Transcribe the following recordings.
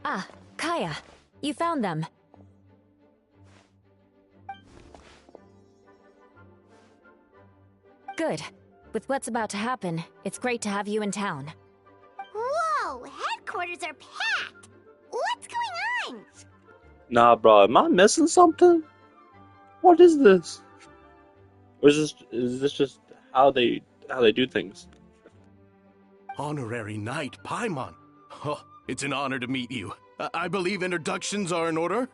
Ah, Kaya. You found them. Good. With what's about to happen, it's great to have you in town. Whoa! Headquarters are packed! What's going on? Nah, bro, am I missing something? What is this? Or is this just how they do things? Honorary Knight Paimon. Oh, it's an honor to meet you. I believe introductions are in order?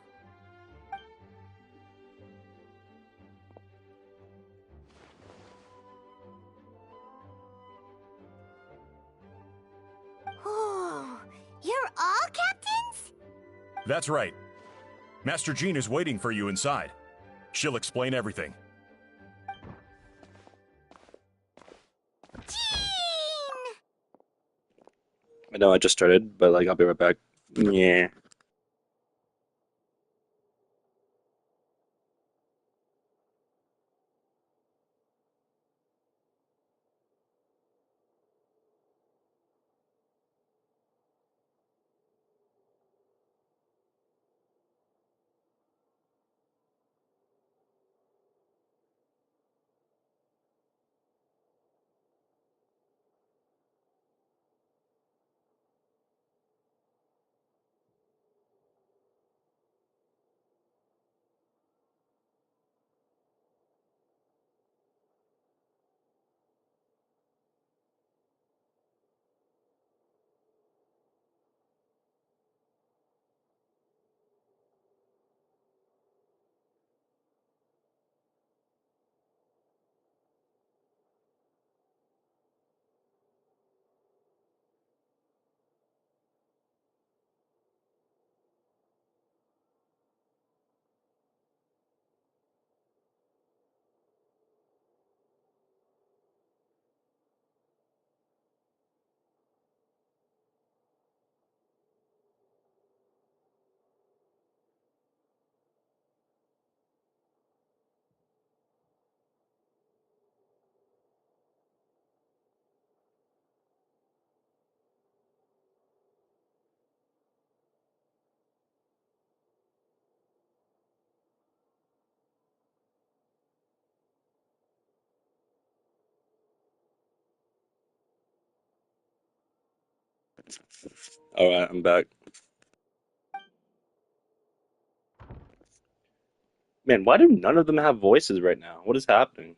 Oh, you're all captains? That's right. Master Jean is waiting for you inside. She'll explain everything. Jean! I know I just started, but like I'll be right back. Yeah. All right, I'm back. Man, why do none of them have voices right now? What is happening?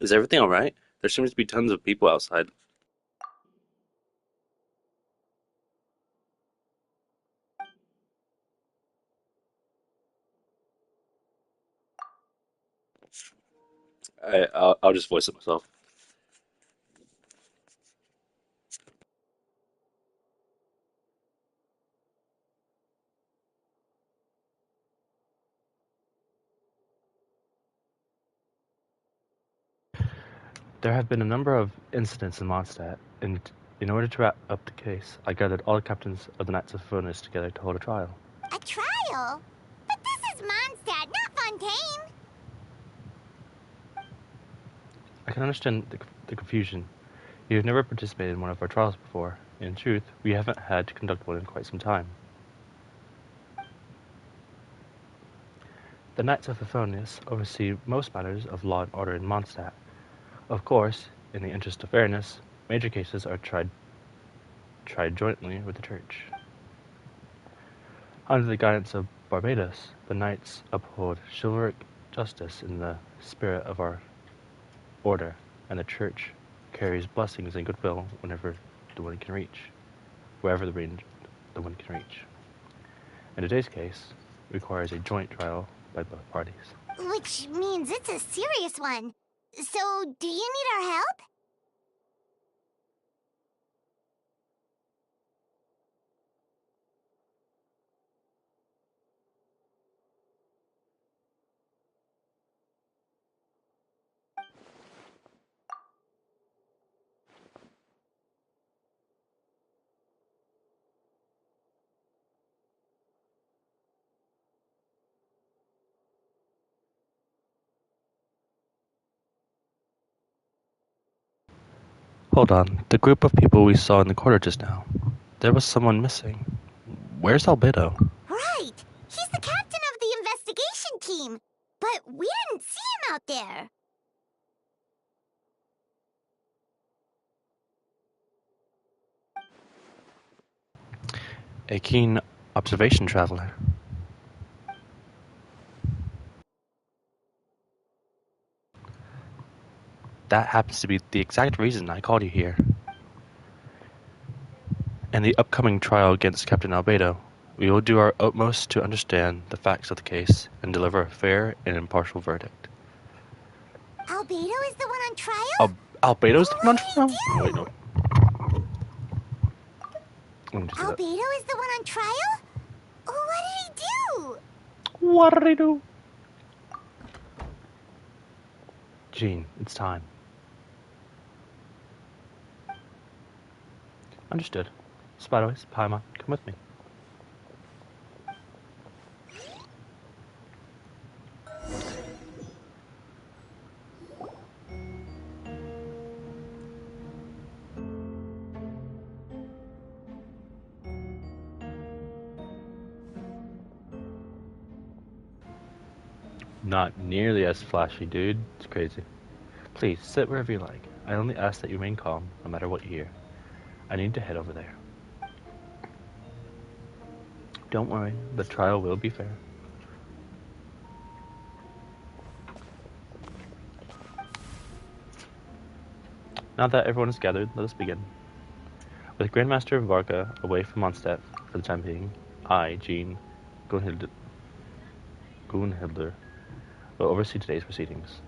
Is everything all right? There seems to be tons of people outside. I'll just voice it myself. There have been a number of incidents in Mondstadt, and in order to wrap up the case, I gathered all the captains of the Knights of Furnace together to hold a trial. A trial? But this is Mondstadt, not Fontaine! I can understand the confusion. You have never participated in one of our trials before. In truth, we haven't had to conduct one in quite some time. The Knights of Favonius oversee most matters of law and order in Mondstadt. Of course, in the interest of fairness, major cases are tried jointly with the Church. Under the guidance of Barbados, the Knights uphold chivalric justice in the spirit of our order, and the Church carries blessings and goodwill wherever the wind can reach. In today's case, requires a joint trial by both parties. Which means it's a serious one. So, do you need our help? Hold on. The group of people we saw in the corridor just now. There was someone missing. Where's Albedo? Right! He's the captain of the investigation team! But we didn't see him out there! A keen observation traveler. That happens to be the exact reason I called you here. In the upcoming trial against Captain Albedo, we will do our utmost to understand the facts of the case and deliver a fair and impartial verdict. Albedo is the one on trial? Albedo's the one on What did trial? he do? Wait, no. Let me just do that. Albedo is the one on trial? What did he do? What did he do? Jean, it's time. Understood. Spiderways, Paimon, come with me. Not nearly as flashy, dude. It's crazy. Please, sit wherever you like. I only ask that you remain calm, no matter what you hear. I need to head over there. Don't worry, the trial will be fair. Now that everyone is gathered, let us begin. With Grandmaster Varga away from Mondstadt for the time being, I, Jean Gunhildr, will oversee today's proceedings.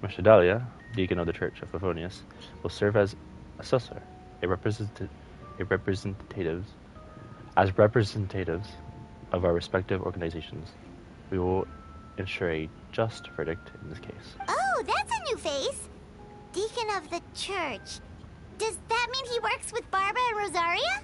Mr. Dahlia, deacon of the Church of Favonius, will serve as assessor, as representatives of our respective organizations. We will ensure a just verdict in this case. Oh, that's a new face! Deacon of the church. Does that mean he works with Barbara and Rosaria?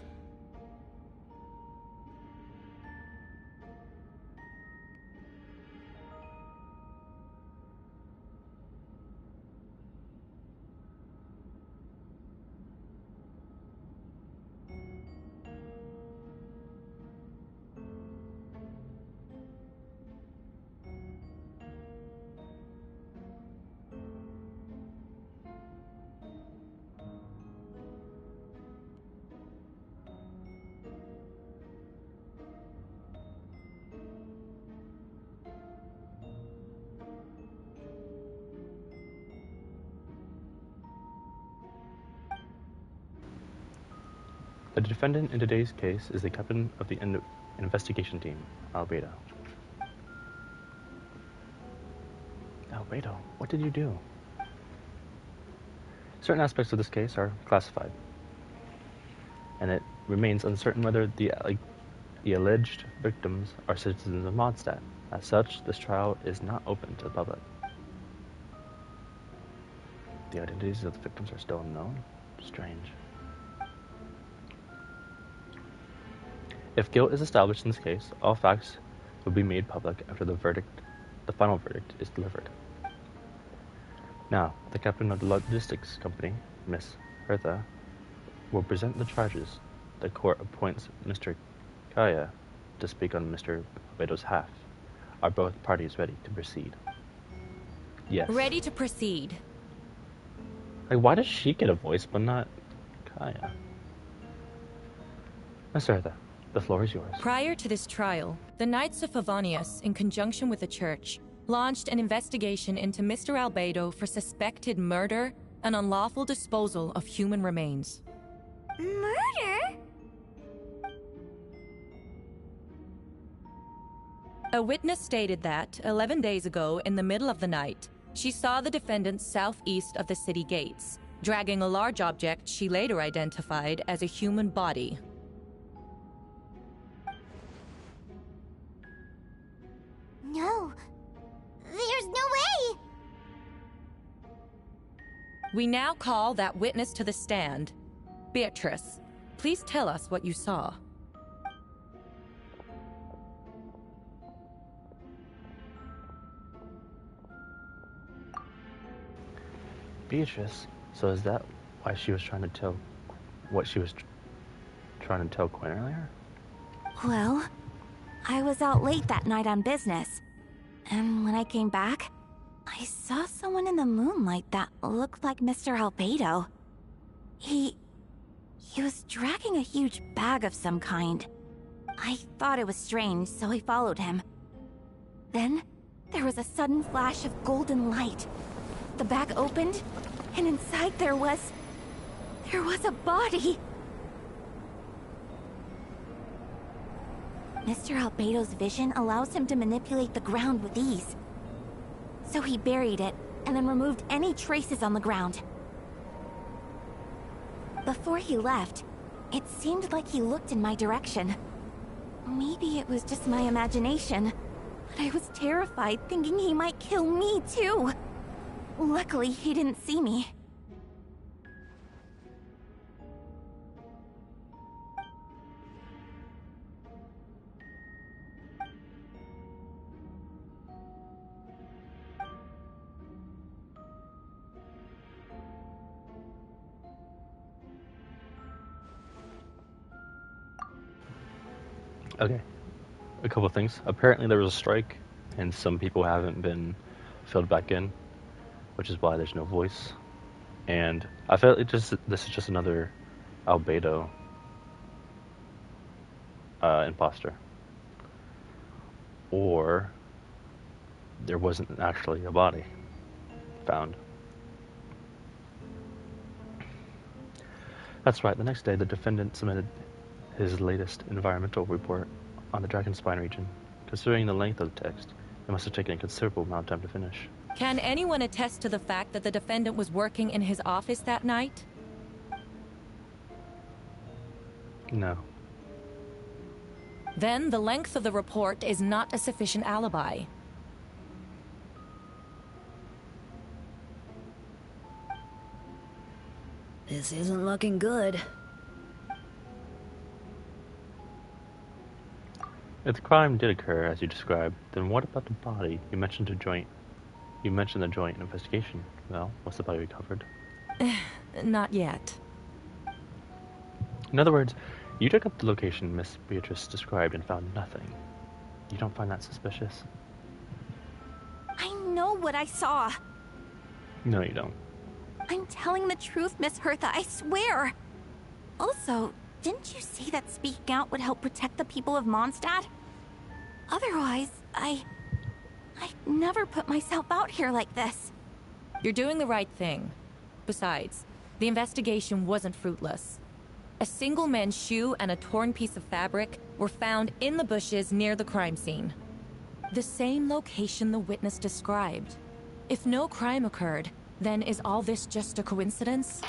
The defendant in today's case is the captain of the investigation team, Albedo. Albedo, what did you do? Certain aspects of this case are classified, and it remains uncertain whether the alleged victims are citizens of Mondstadt. As such, this trial is not open to the public. The identities of the victims are still unknown? Strange. If guilt is established in this case, all facts will be made public after the final verdict is delivered. Now, the captain of the logistics company, Miss Hertha, will present the charges. The court appoints Mr. Kaya to speak on Mr. Albedo's half. Are both parties ready to proceed? Yes. Ready to proceed. Like, why does she get a voice but not Kaya? Miss Hertha, the floor is yours. Prior to this trial, the Knights of Favonius, in conjunction with the Church, launched an investigation into Mr. Albedo for suspected murder and unlawful disposal of human remains. Murder? A witness stated that, 11 days ago, in the middle of the night, she saw the defendant southeast of the city gates, dragging a large object she later identified as a human body. No. There's no way! We now call that witness to the stand. Beatrice, please tell us what you saw. Beatrice. So is that why she was trying to tell what she was trying to tell Quinn earlier? Well, I was out late that night on business. And when I came back, I saw someone in the moonlight that looked like Mr. Albedo. He was dragging a huge bag of some kind. I thought it was strange, so I followed him. Then, there was a sudden flash of golden light. The bag opened, and inside there was a body! Mr. Albedo's vision allows him to manipulate the ground with ease. So he buried it, and then removed any traces on the ground. Before he left, it seemed like he looked in my direction. Maybe it was just my imagination, but I was terrified thinking he might kill me too. Luckily, he didn't see me. Okay. A couple things. Apparently there was a strike, and some people haven't been filled back in, which is why there's no voice. And I felt this is just another Albedo imposter. Or there wasn't actually a body found. That's right, the next day the defendant submitted his latest environmental report on the Dragon Spine region. Considering the length of the text, it must have taken a considerable amount of time to finish. Can anyone attest to the fact that the defendant was working in his office that night? No. Then the length of the report is not a sufficient alibi. This isn't looking good. If the crime did occur as you described, then what about the body? You mentioned the joint investigation. Well, what's the body recovered? Not yet. In other words, you took up the location Miss Beatrice described and found nothing. You don't find that suspicious? I know what I saw. No, you don't. I'm telling the truth, Miss Hertha, I swear. Also, didn't you say that speaking out would help protect the people of Mondstadt? Otherwise, I'd never put myself out here like this. You're doing the right thing. Besides, the investigation wasn't fruitless. A single men's shoe and a torn piece of fabric were found in the bushes near the crime scene. The same location the witness described. If no crime occurred, then is all this just a coincidence?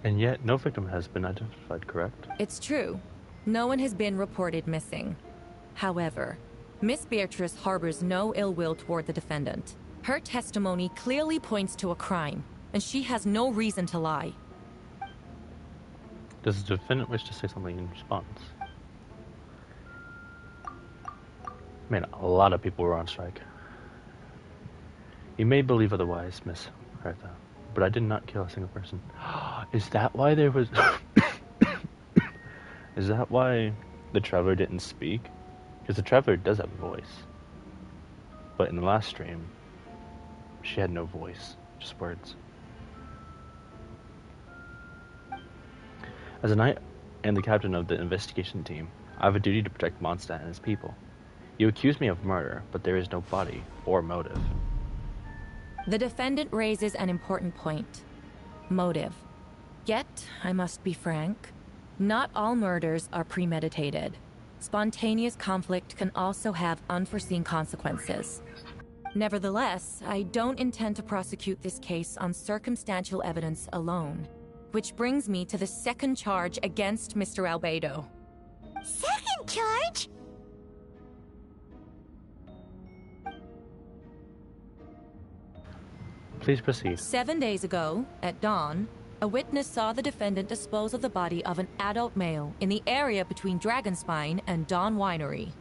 And yet, no victim has been identified, correct? It's true. No one has been reported missing. However, Miss Beatrice harbors no ill will toward the defendant. Her testimony clearly points to a crime, and she has no reason to lie. Does the defendant wish to say something in response? Man, a lot of people were on strike. You may believe otherwise, Miss Hertha, but I did not kill a single person. Is that why there was... Is that why the Traveler didn't speak? Because the Traveler does have a voice. But in the last stream, she had no voice, just words. As a knight and the captain of the investigation team, I have a duty to protect Mondstadt and his people. You accuse me of murder, but there is no body or motive. The defendant raises an important point. Motive. Yet, I must be frank, not all murders are premeditated. Spontaneous conflict can also have unforeseen consequences. Nevertheless, I don't intend to prosecute this case on circumstantial evidence alone. Which brings me to the second charge against Mr. Albedo. Second charge? Please proceed. 7 days ago, at dawn, a witness saw the defendant dispose of the body of an adult male in the area between Dragonspine and Dawn Winery.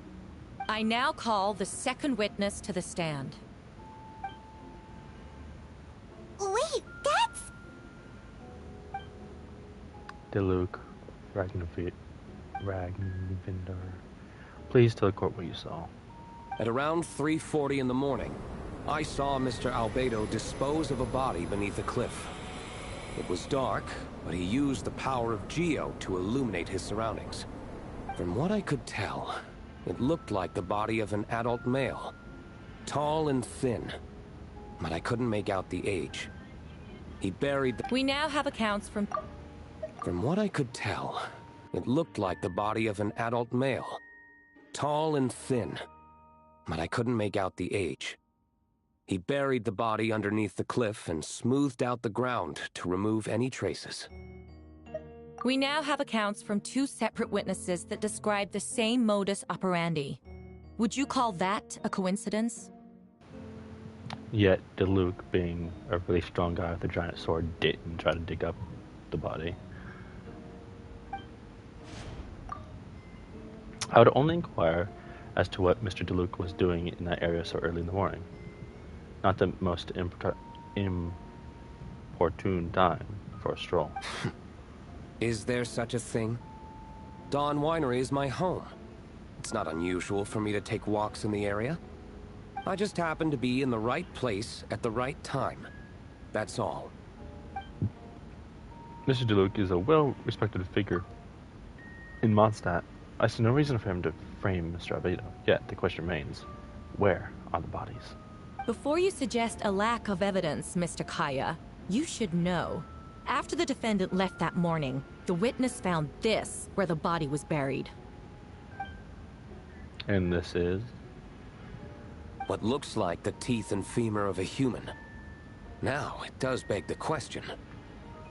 I now call the second witness to the stand. Diluc, Ragnvindar, please tell the court what you saw. At around 3:40 in the morning, I saw Mr. Albedo dispose of a body beneath a cliff. It was dark, but he used the power of Geo to illuminate his surroundings. From what I could tell, it looked like the body of an adult male. Tall and thin, but I couldn't make out the age. He buried the... We now have accounts from... From what I could tell, it looked like the body of an adult male. Tall and thin, but I couldn't make out the age. He buried the body underneath the cliff and smoothed out the ground to remove any traces. We now have accounts from 2 separate witnesses that describe the same modus operandi. Would you call that a coincidence? Yet Diluc, being a really strong guy with a giant sword, didn't try to dig up the body. I would only inquire as to what Mr. Diluc was doing in that area so early in the morning. Not the most importune time for a stroll. Is there such a thing? Dawn Winery is my home. It's not unusual for me to take walks in the area. I just happen to be in the right place at the right time. That's all. Mr. Diluc is a well-respected figure in Mondstadt. I see no reason for him to frame Mr. Albedo. Yet the question remains, where are the bodies? Before you suggest a lack of evidence, Mr. Kaya, you should know. After the defendant left that morning, the witness found this where the body was buried. And this is? What looks like the teeth and femur of a human. Now, it does beg the question.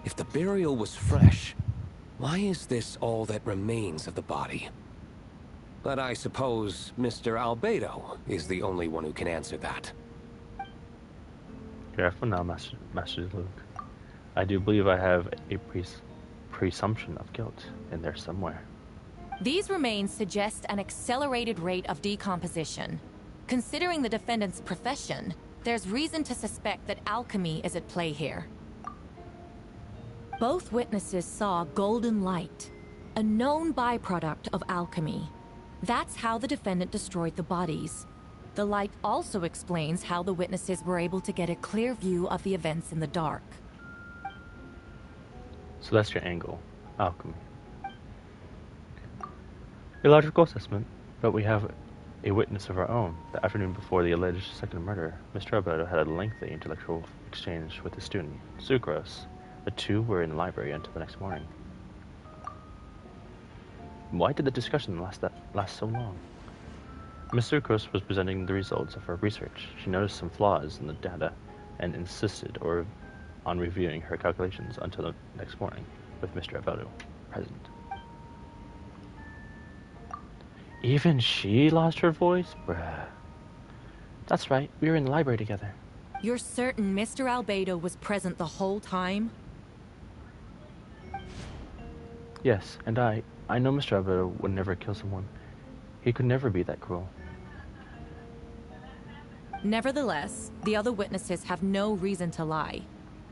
If the burial was fresh, why is this all that remains of the body? But I suppose Mr. Albedo is the only one who can answer that. Careful now, Master Diluc. I do believe I have a presumption of guilt in there somewhere. These remains suggest an accelerated rate of decomposition. Considering the defendant's profession, there's reason to suspect that alchemy is at play here. Both witnesses saw golden light, a known byproduct of alchemy. That's how the defendant destroyed the bodies. The light also explains how the witnesses were able to get a clear view of the events in the dark. So that's your angle, alchemy. A logical assessment, but we have a witness of our own. The afternoon before the alleged second murder, Mr. Albedo had a lengthy intellectual exchange with his student, Sucrose. The two were in the library until the next morning. Why did the discussion last so long? Miss Sucrose was presenting the results of her research. She noticed some flaws in the data and insisted on reviewing her calculations until the next morning, with Mr. Albedo present. Even she lost her voice? Bruh. That's right, we were in the library together. You're certain Mr. Albedo was present the whole time? Yes, and I know Mr. Albedo would never kill someone. He could never be that cruel. Nevertheless, the other witnesses have no reason to lie.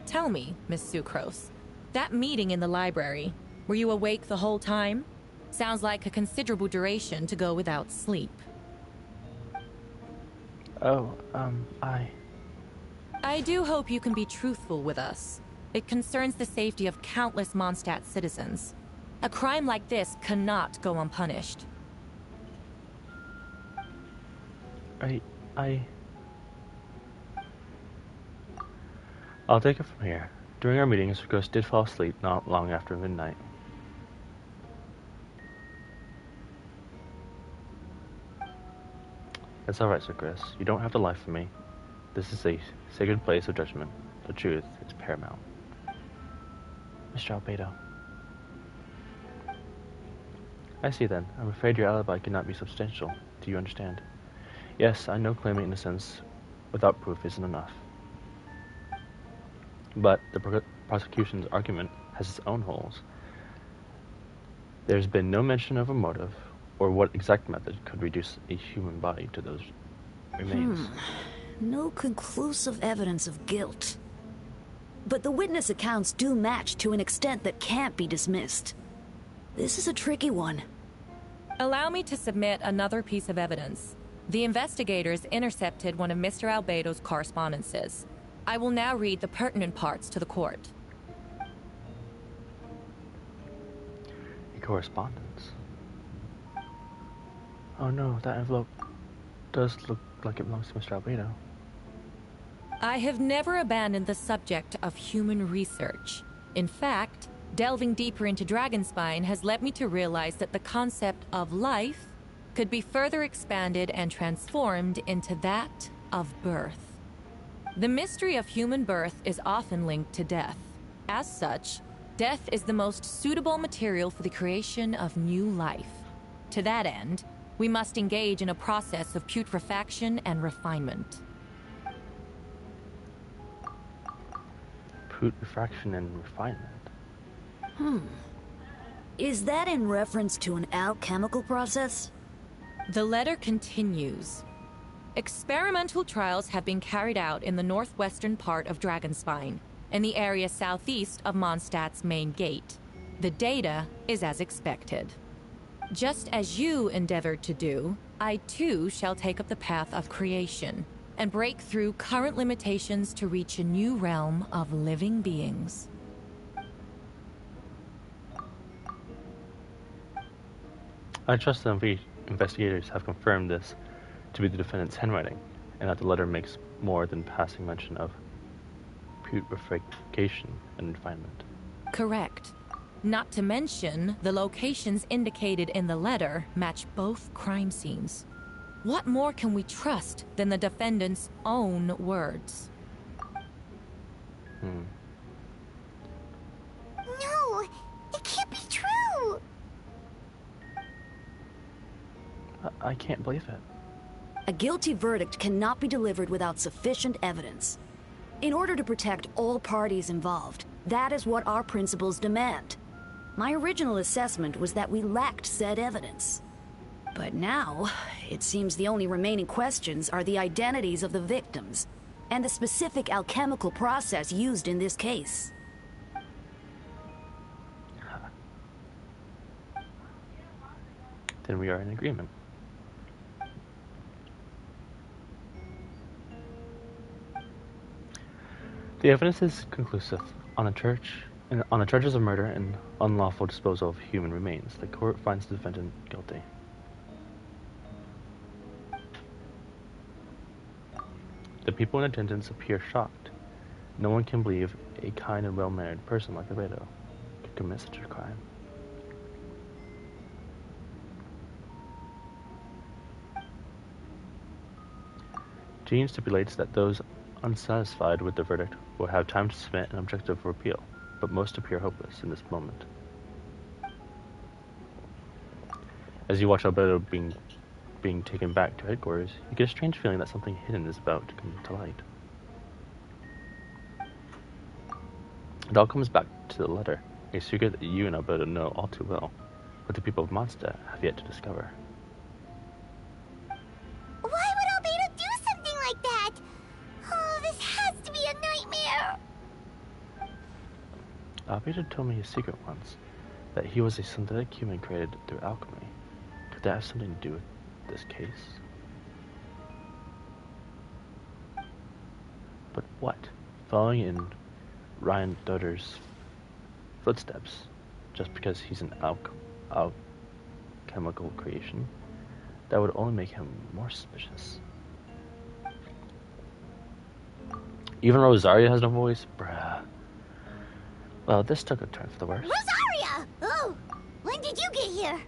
Tell me, Miss Sucrose, that meeting in the library, were you awake the whole time? Sounds like a considerable duration to go without sleep. Oh, I do hope you can be truthful with us. It concerns the safety of countless Mondstadt citizens. A crime like this cannot go unpunished. I'll take it from here. During our meeting, Sucrose did fall asleep not long after midnight. It's alright, Sucrose. You don't have to lie for me. This is a sacred place of judgment. The truth is paramount. Mr. Albedo. I see then. I'm afraid your alibi cannot be substantial. Do you understand? Yes, I know claiming innocence without proof isn't enough. But the prosecution's argument has its own holes. There's been no mention of a motive, or what exact method could reduce a human body to those remains. No conclusive evidence of guilt. but the witness accounts do match to an extent that can't be dismissed. This is a tricky one. Allow me to submit another piece of evidence. The investigators intercepted one of Mr. Albedo's correspondences. I will now read the pertinent parts to the court. Correspondence. Oh no, that envelope does look like it belongs to Mr. Albedo. I have never abandoned the subject of human research. In fact, delving deeper into Dragonspine has led me to realize that the concept of life could be further expanded and transformed into that of birth. The mystery of human birth is often linked to death. As such, death is the most suitable material for the creation of new life. To that end, we must engage in a process of putrefaction and refinement. Putrefaction and refinement? Is that in reference to an alchemical process? The letter continues. Experimental trials have been carried out in the northwestern part of Dragonspine, in the area southeast of Mondstadt's main gate. The data is as expected. Just as you endeavored to do, I too shall take up the path of creation and break through current limitations to reach a new realm of living beings. I trust the investigators have confirmed this to be the defendant's handwriting, and that the letter makes more than passing mention of putrefaction and refinement. Correct. Not to mention, the locations indicated in the letter match both crime scenes. What more can we trust than the defendant's own words? No! It can't be true! I can't believe it. A guilty verdict cannot be delivered without sufficient evidence. In order to protect all parties involved, that is what our principles demand. My original assessment was that we lacked said evidence. But now, it seems the only remaining questions are the identities of the victims, and the specific alchemical process used in this case. Then we are in agreement. The evidence is conclusive. On the charges of murder and unlawful disposal of human remains, the court finds the defendant guilty. The people in attendance appear shocked. No one can believe a kind and well-mannered person like Albedo could commit such a crime. Jean stipulates that those unsatisfied with the verdict will have time to submit an objective appeal, but most appear hopeless in this moment. As you watch Albedo being taken back to headquarters, you get a strange feeling that something hidden is about to come to light. It all comes back to the letter, a secret that you and Albedo know all too well, but the people of Mondstadt have yet to discover. Why would Albedo do something like that? Oh, this has to be a nightmare! Albedo told me his secret once, that he was a synthetic human created through alchemy. Could that have something to do with this case? But what? Following in Ryan Dutter's footsteps, just because he's an alchemical creation, that would only make him more suspicious. Even Rosaria has no voice? Bruh. Well, this took a turn for the worse. Rosaria! Oh, when did you get here?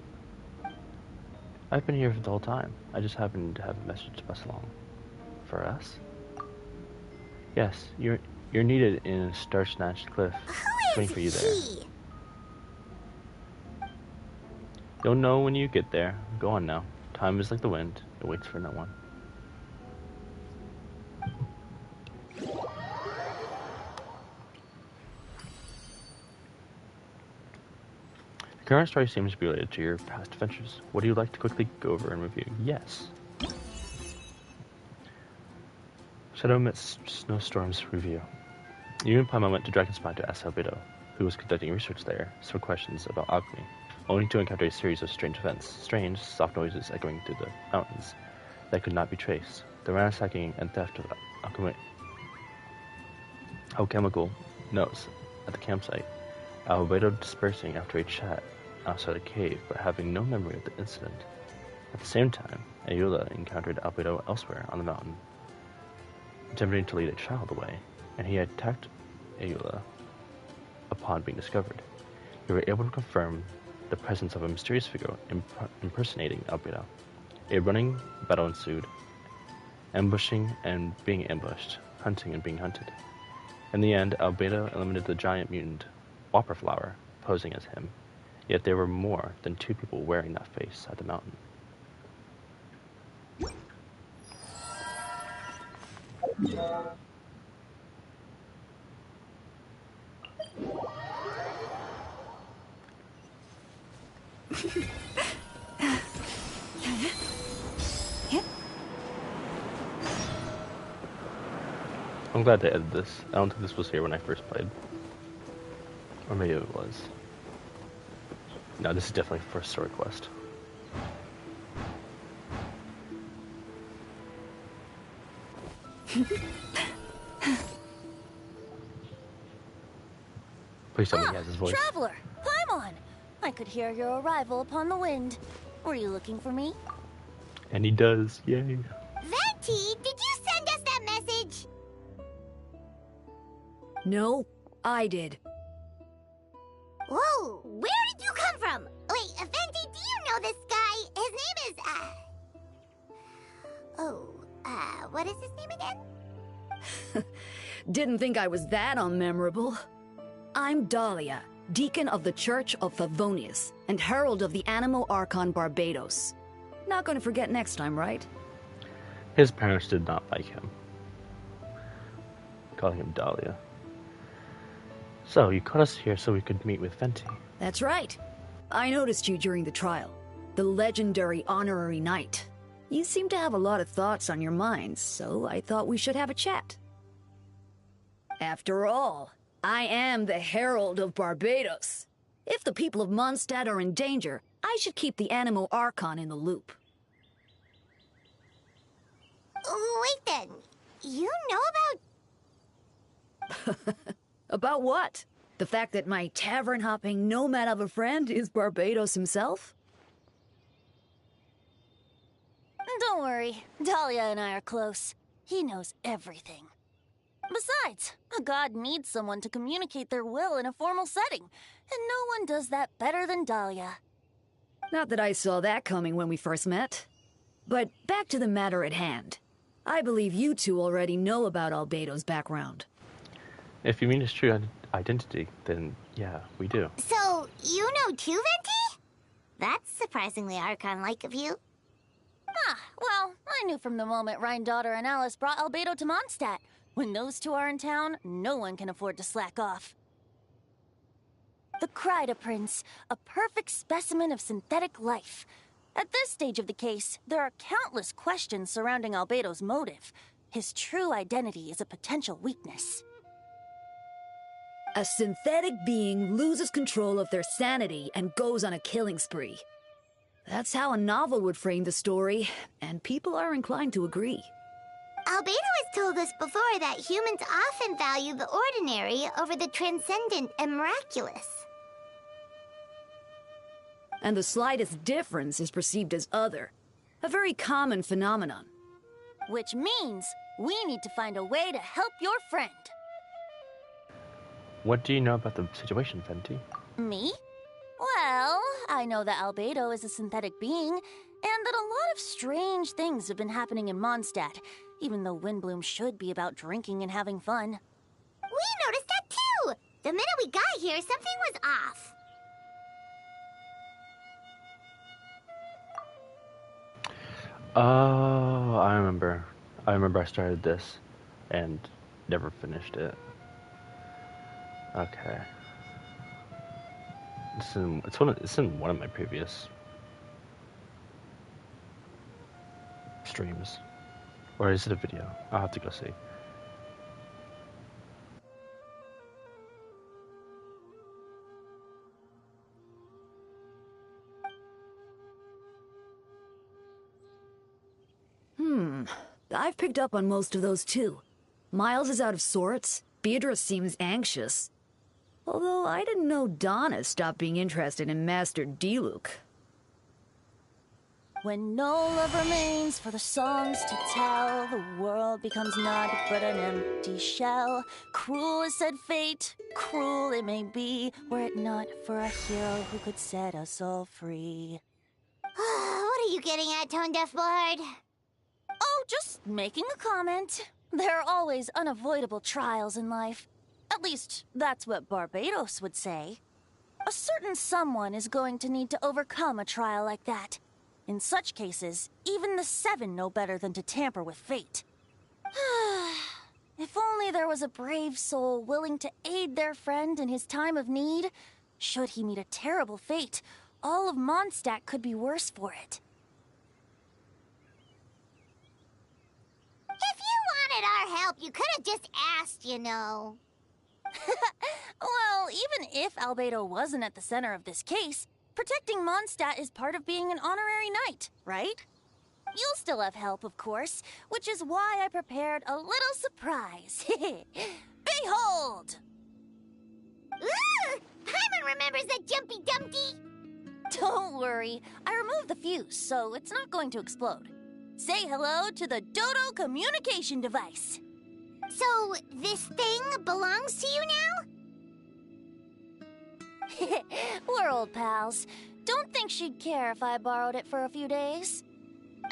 I've been here for the whole time. I just happened to have a message to pass along. For us? Yes, you're needed in a star-snatched cliff. Waiting for you there. You'll know when you get there. Go on now. Time is like the wind. It waits for no one. The current story seems to be related to your past adventures. Would you like to quickly go over and review? Yes. Shadow amidst snowstorms review. Yun Paimon went to Dragonspire to ask Albedo, who was conducting research there, some questions about alchemy, only to encounter a series of strange events, strange, soft noises echoing through the mountains that could not be traced, the ransacking and theft of alchemical notes at the campsite, Albedo dispersing after a chat outside a cave but having no memory of the incident. At the same time, Ayula encountered Albedo elsewhere on the mountain, attempting to lead a child away, and he attacked Ayula upon being discovered. They were able to confirm the presence of a mysterious figure impersonating Albedo. A running battle ensued, ambushing and being ambushed, hunting and being hunted. In the end, Albedo eliminated the giant mutant Whopperflower, posing as him, yet there were more than 2 people wearing that face at the mountain. I'm glad they edited this. I don't think this was here when I first played. Or maybe it was. No, this is definitely for a story quest. Please tell me he has his voice. Traveler! Paimon! I could hear your arrival upon the wind. Were you looking for me? And he does, yay. Venti, did you send us that message? No, I did. Whoa, where did you come from? Wait, Venti, do you know this guy? His name is, what is his name again? Didn't think I was that unmemorable. I'm Dahlia, Deacon of the Church of Favonius, and Herald of the Animo Archon Barbados. Not gonna forget next time, right? His parents did not like him, calling him Dahlia. So, you caught us here so we could meet with Venti. That's right. I noticed you during the trial. The legendary honorary knight. You seem to have a lot of thoughts on your minds, so I thought we should have a chat. After all, I am the Herald of Barbados. If the people of Mondstadt are in danger, I should keep the Animo Archon in the loop. Wait then, you know about... About what? The fact that my tavern-hopping nomad of a friend is Barbados himself? Don't worry, Dahlia and I are close. He knows everything. Besides, a god needs someone to communicate their will in a formal setting, and no one does that better than Dahlia. Not that I saw that coming when we first met. But back to the matter at hand. I believe you two already know about Albedo's background. If you mean his true identity, then yeah, we do. So, you know too, Venti? That's surprisingly Archon-like of you. Well, I knew from the moment Rhine-Daughter and Alice brought Albedo to Mondstadt. When those two are in town, no one can afford to slack off. The Kryda Prince, a perfect specimen of synthetic life. At this stage of the case, there are countless questions surrounding Albedo's motive. His true identity is a potential weakness. A synthetic being loses control of their sanity and goes on a killing spree. That's how a novel would frame the story, and people are inclined to agree. Albedo has told us before that humans often value the ordinary over the transcendent and miraculous. And the slightest difference is perceived as other. A very common phenomenon. Which means we need to find a way to help your friend. What do you know about the situation, Venti? Me? Well, I know that Albedo is a synthetic being, and that a lot of strange things have been happening in Mondstadt, even though Windbloom should be about drinking and having fun. We noticed that too! The minute we got here, something was off. Oh, I remember. I started this and never finished it. Okay. It's in one of my previous streams. Or is it a video? I'll have to go see. I've picked up on most of those too. Miles is out of sorts. Beatrice seems anxious. Although I didn't know Donna stopped being interested in Master Diluc. When no love remains for the songs to tell, the world becomes naught but an empty shell. Cruel is said fate, cruel it may be, were it not for a hero who could set us all free. What are you getting at, Tone Deaf Bard? Oh, just making a comment. There are always unavoidable trials in life. At least, that's what Barbados would say. A certain someone is going to need to overcome a trial like that. In such cases, even the Seven know better than to tamper with fate. If only there was a brave soul willing to aid their friend in his time of need. Should he meet a terrible fate, all of Mondstadt could be worse for it. If you wanted our help, you could have just asked, you know. Well, even if Albedo wasn't at the center of this case, protecting Mondstadt is part of being an honorary knight, right? You'll still have help, of course, which is why I prepared a little surprise. Behold! Ooh! Paimon remembers that Jumpy Dumpty! Don't worry, I removed the fuse, so it's not going to explode. Say hello to the Dodo communication device. So, this thing belongs to you now? We're old pals. Don't think she'd care if I borrowed it for a few days.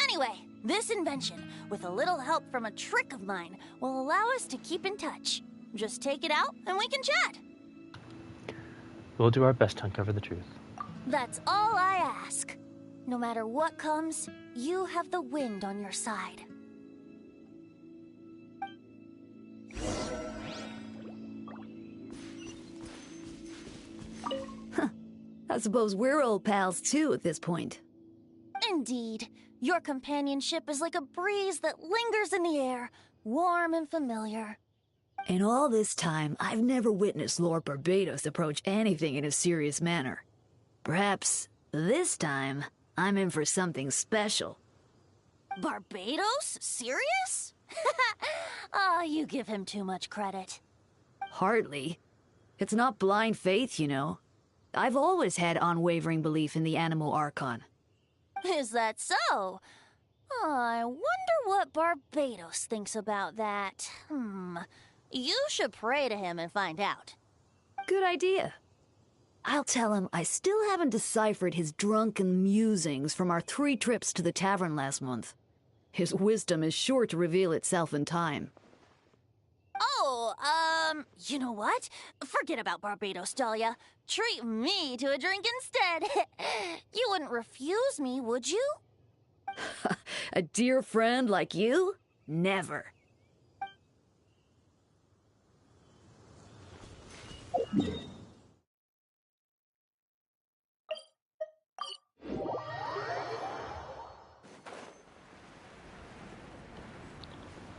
Anyway, this invention, with a little help from a trick of mine, will allow us to keep in touch. Just take it out and we can chat. We'll do our best to uncover the truth. That's all I ask. No matter what comes, you have the wind on your side. I suppose we're old pals too at this point. Indeed. Your companionship is like a breeze that lingers in the air, warm and familiar. In all this time, I've never witnessed Lord Barbados approach anything in a serious manner. Perhaps this time, I'm in for something special. Barbados? Serious? Ah, you give him too much credit. Hardly. It's not blind faith, you know. I've always had unwavering belief in the animal Archon. Is that so? I wonder what Barbados thinks about that. You should pray to him and find out. Good idea. I'll tell him I still haven't deciphered his drunken musings from our 3 trips to the tavern last month. His wisdom is sure to reveal itself in time. Oh, you know what? Forget about Barbados, Dahlia. Treat me to a drink instead. You wouldn't refuse me, would you? A dear friend like you? Never.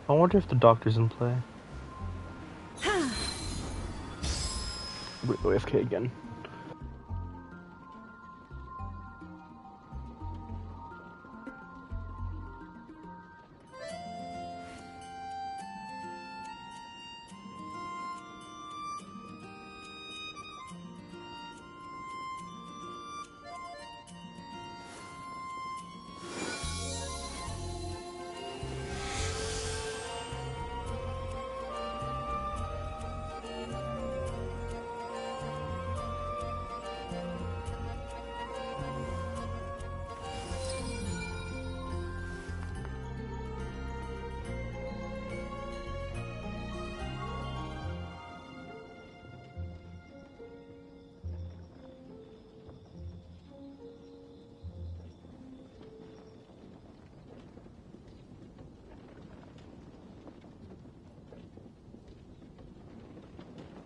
I wonder if the doctor's in play. AFK again.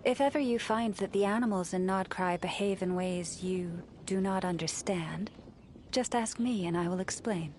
If ever you find that the animals in Nodcry behave in ways you do not understand, just ask me and I will explain.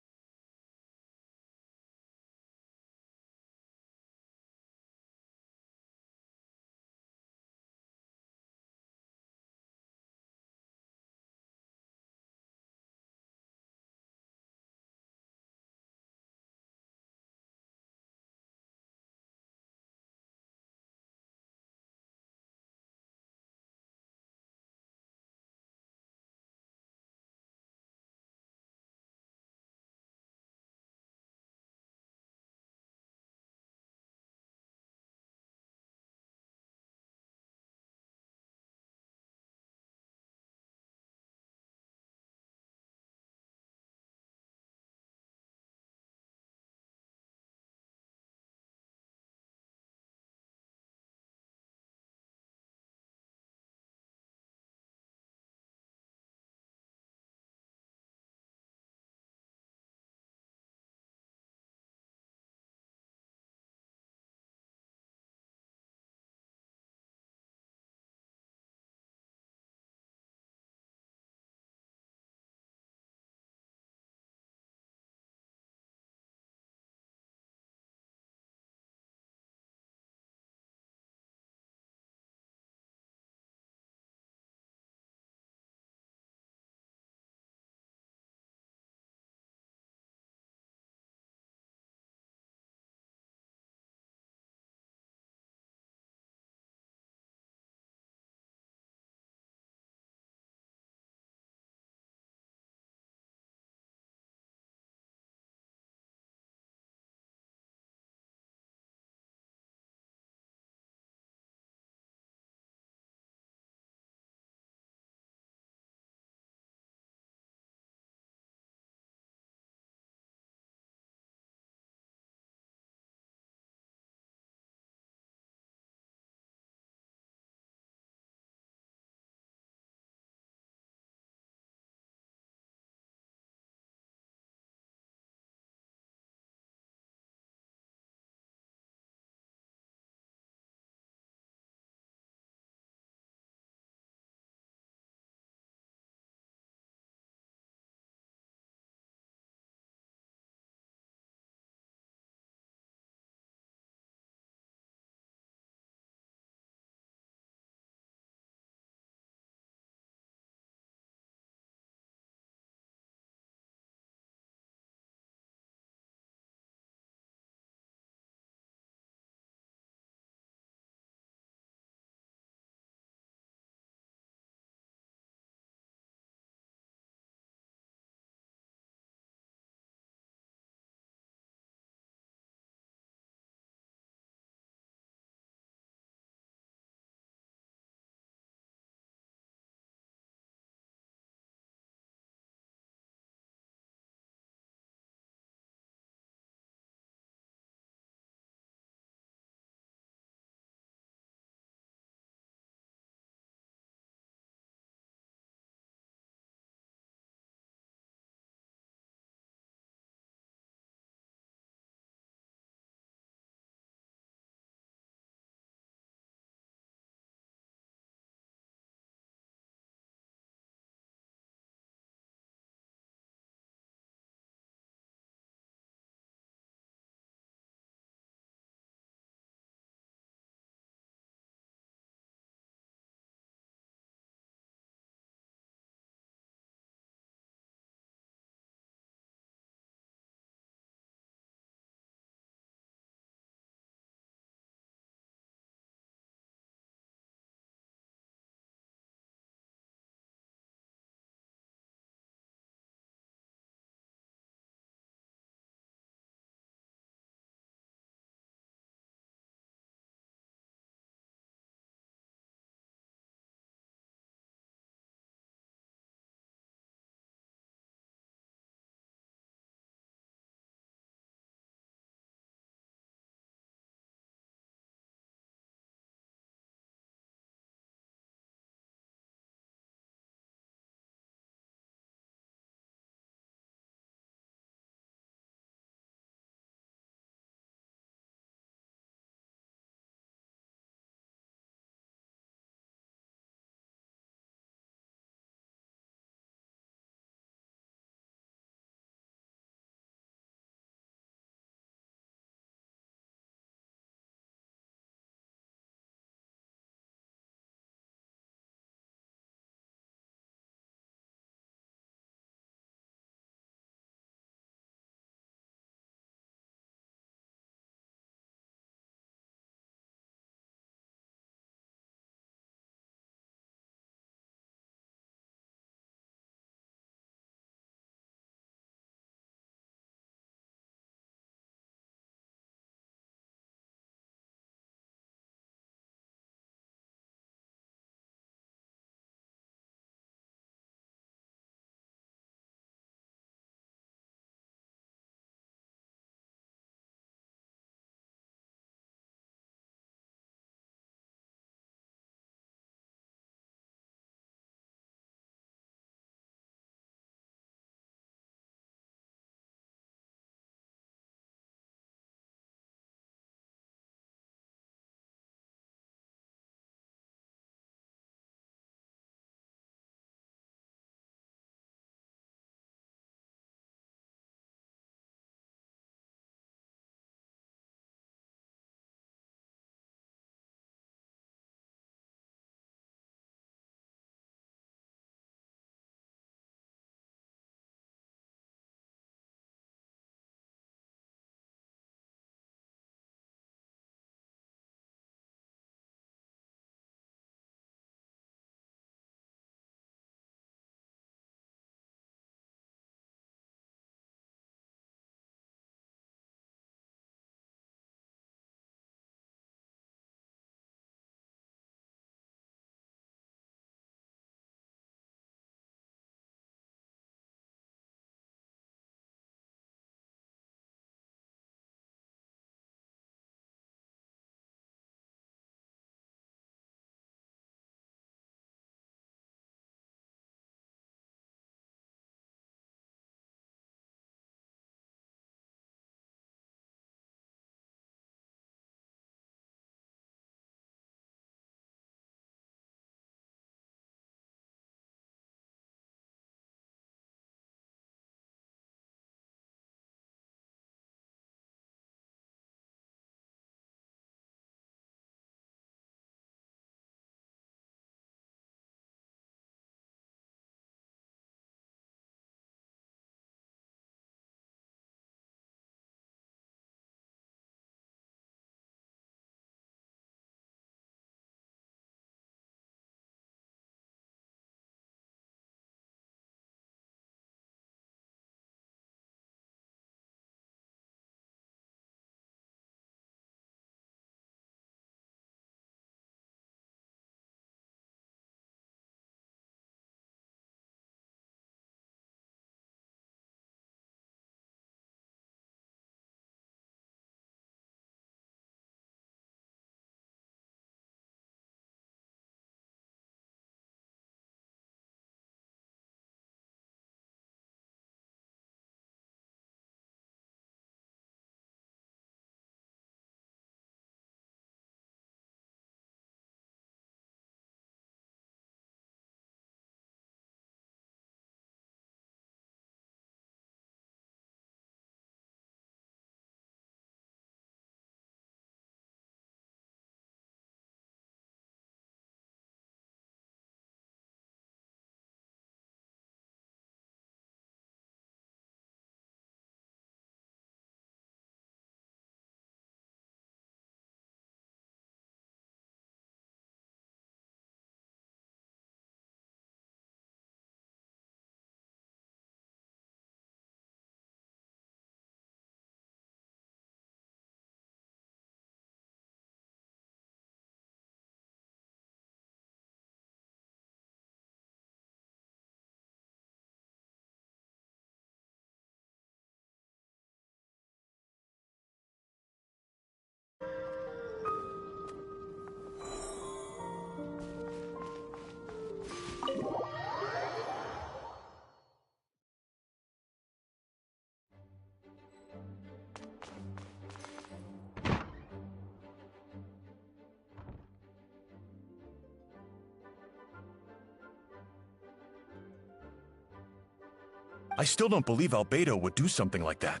I still don't believe Albedo would do something like that.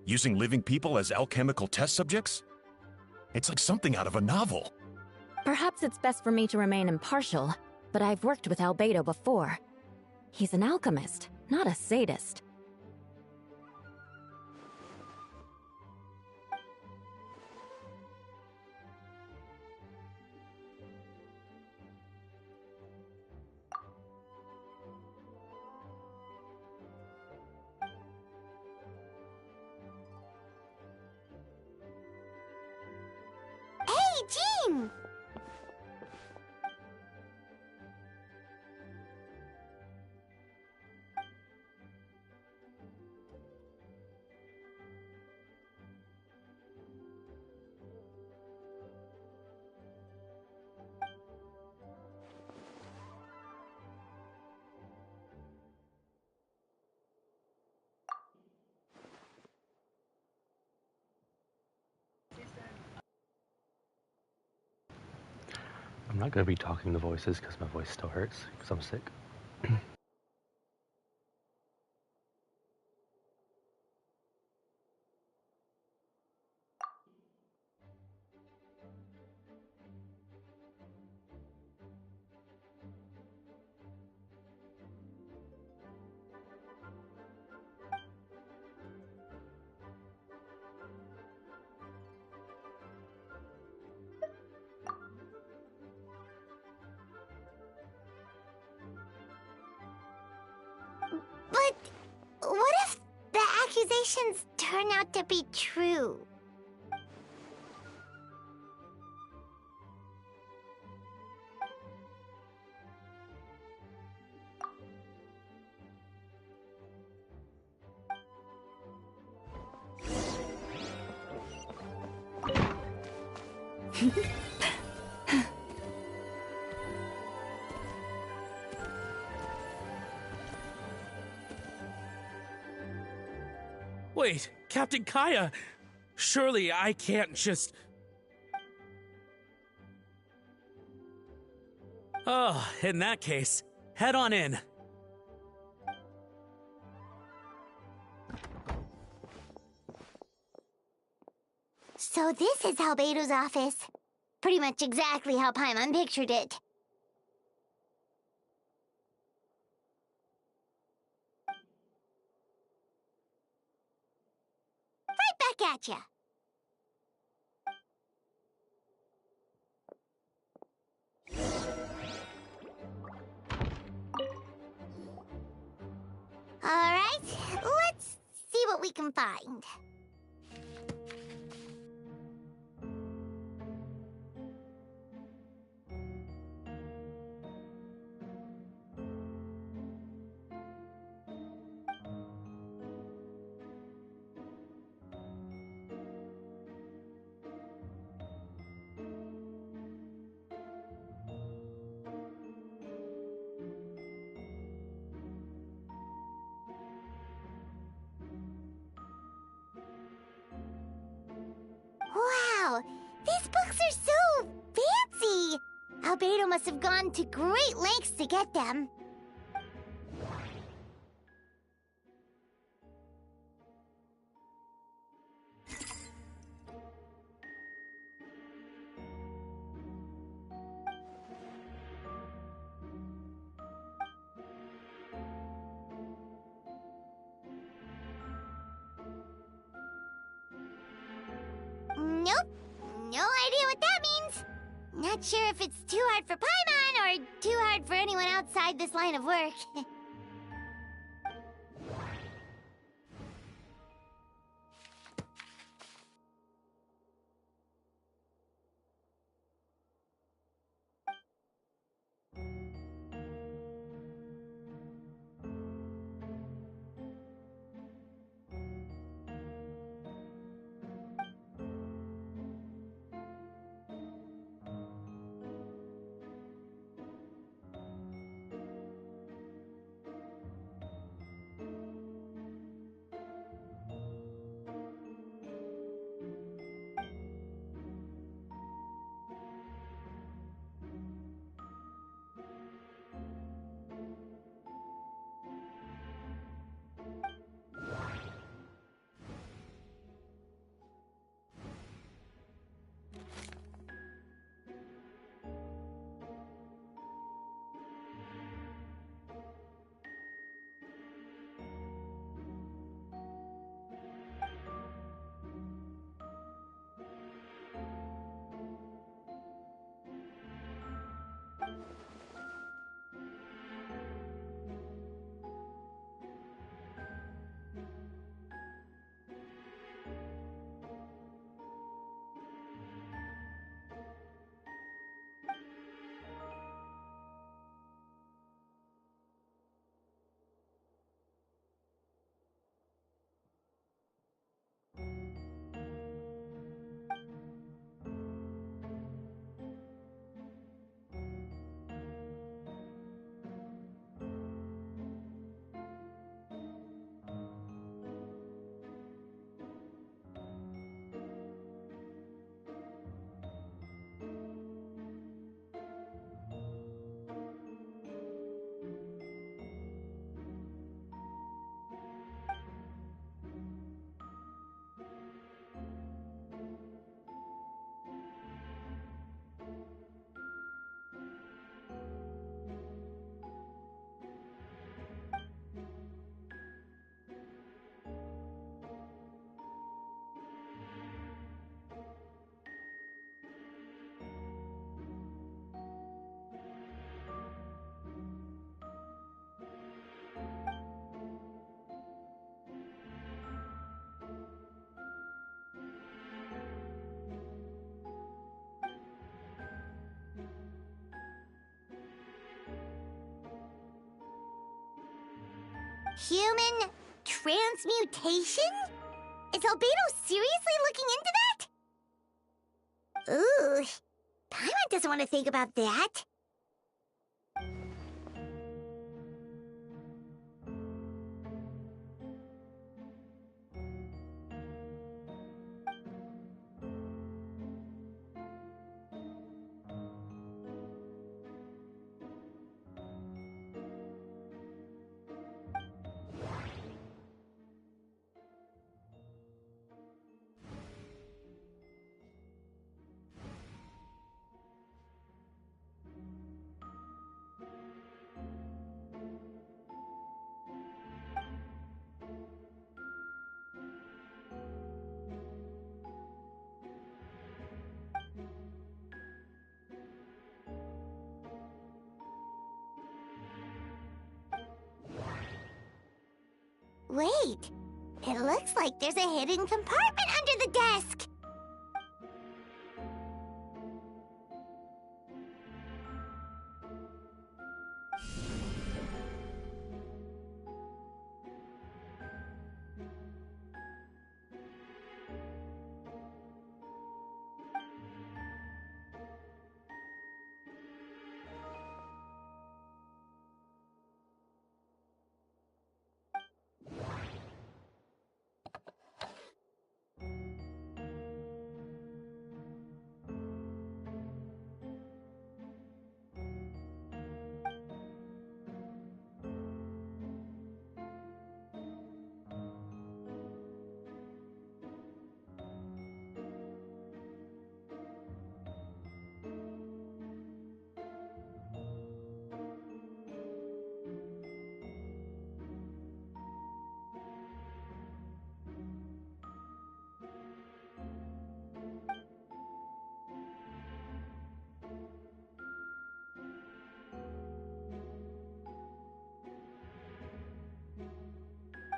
Using living people as alchemical test subjects? It's like something out of a novel. Perhaps it's best for me to remain impartial, but I've worked with Albedo before. He's an alchemist, not a sadist. Hey, Jean! I'm not going to be talking to voices because my voice still hurts because I'm sick. But what if the accusations turn out to be true? Wait, Captain Kaya! Surely I can't just... Oh, in that case, head on in. So this is Albedo's office. Pretty much exactly how Paimon pictured it. Right back at ya. Alright, let's see what we can find. Wow, these books are so fancy! Albedo must have gone to great lengths to get them. Nope, no idea what that means. Not sure if it's too hard for Paimon or too hard for anyone outside this line of work. Human transmutation? Is Albedo seriously looking into that? Ooh, Paimon doesn't want to think about that. Wait, it looks like there's a hidden compartment under the desk.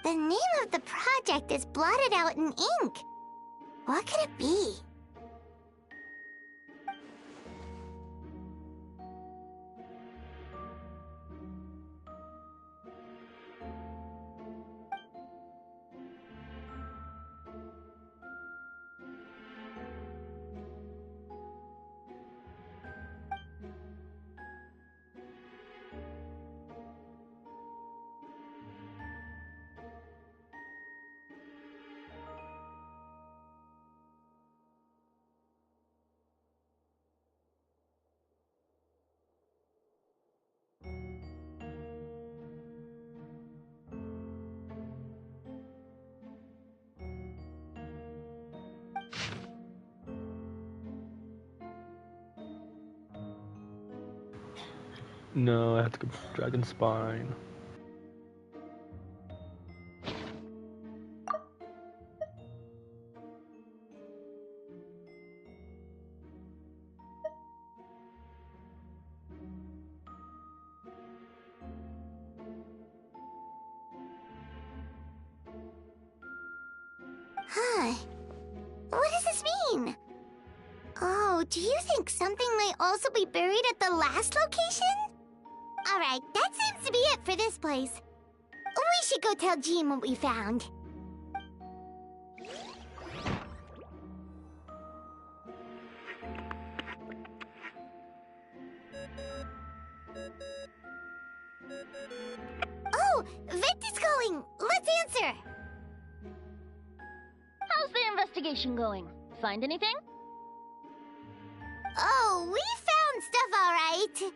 The name of the project is blotted out in ink. What could it be? No, I have to go Dragon Spine. Huh. What does this mean? Oh, do you think something might also be buried at the last location? Alright, that seems to be it for this place. We should go tell Jean what we found. Oh, Victor's calling! Let's answer! How's the investigation going? Find anything? Oh, we found stuff, alright.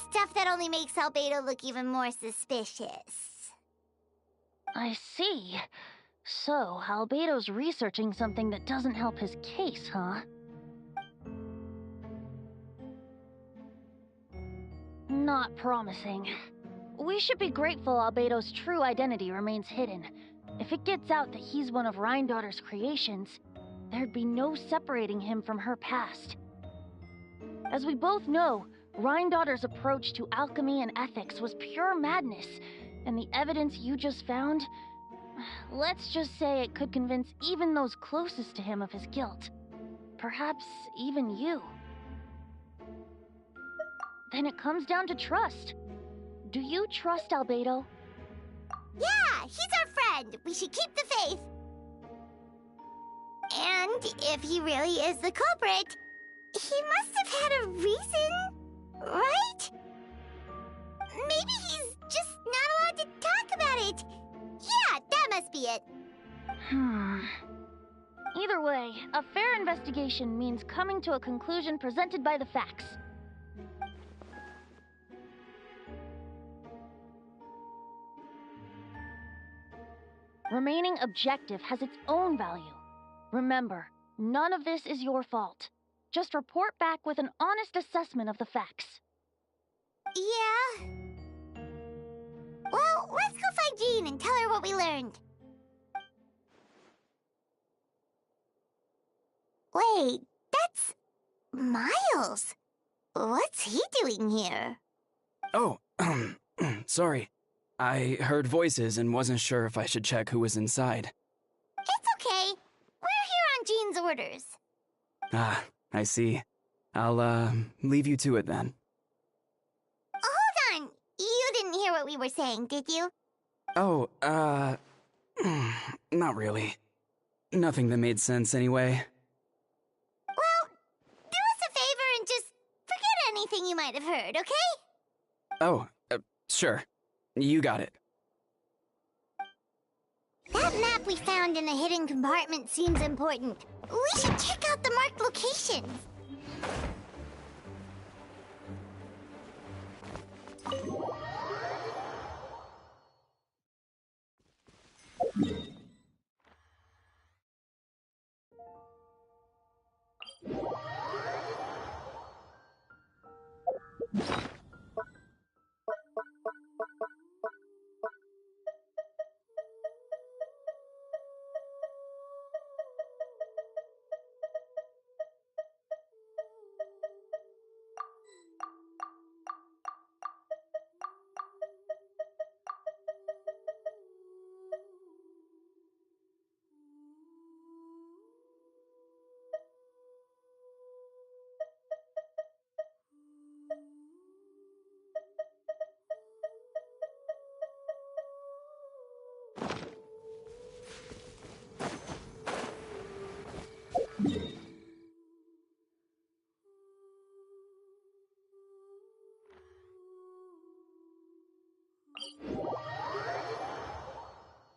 Stuff that only makes Albedo look even more suspicious. I see. So, Albedo's researching something that doesn't help his case, huh? Not promising. We should be grateful Albedo's true identity remains hidden. If it gets out that he's one of Rhindaughter's creations, there'd be no separating him from her past. As we both know, Rhindaughter's approach to alchemy and ethics was pure madness, and the evidence you just found, let's just say it could convince even those closest to him of his guilt. Perhaps even you. Then it comes down to trust. Do you trust Albedo? friend. We should keep the faith. And if he really is the culprit, he must have had a reason, right? Maybe he's just not allowed to talk about it. Yeah, that must be it. Either way, a fair investigation means coming to a conclusion presented by the facts. Remaining objective has its own value. Remember, none of this is your fault. Just report back with an honest assessment of the facts. Yeah. Well, let's go find Jean and tell her what we learned. Wait, that's Miles. What's he doing here? Oh, sorry. I heard voices and wasn't sure if I should check who was inside. It's okay. We're here on Jean's orders. Ah, I see. I'll, leave you to it then. Hold on. You didn't hear what we were saying, did you? Oh, not really. Nothing that made sense anyway. Well, do us a favor and just forget anything you might have heard, okay? Oh, sure. You got it. That map we found in the hidden compartment seems important. We should check out the marked locations.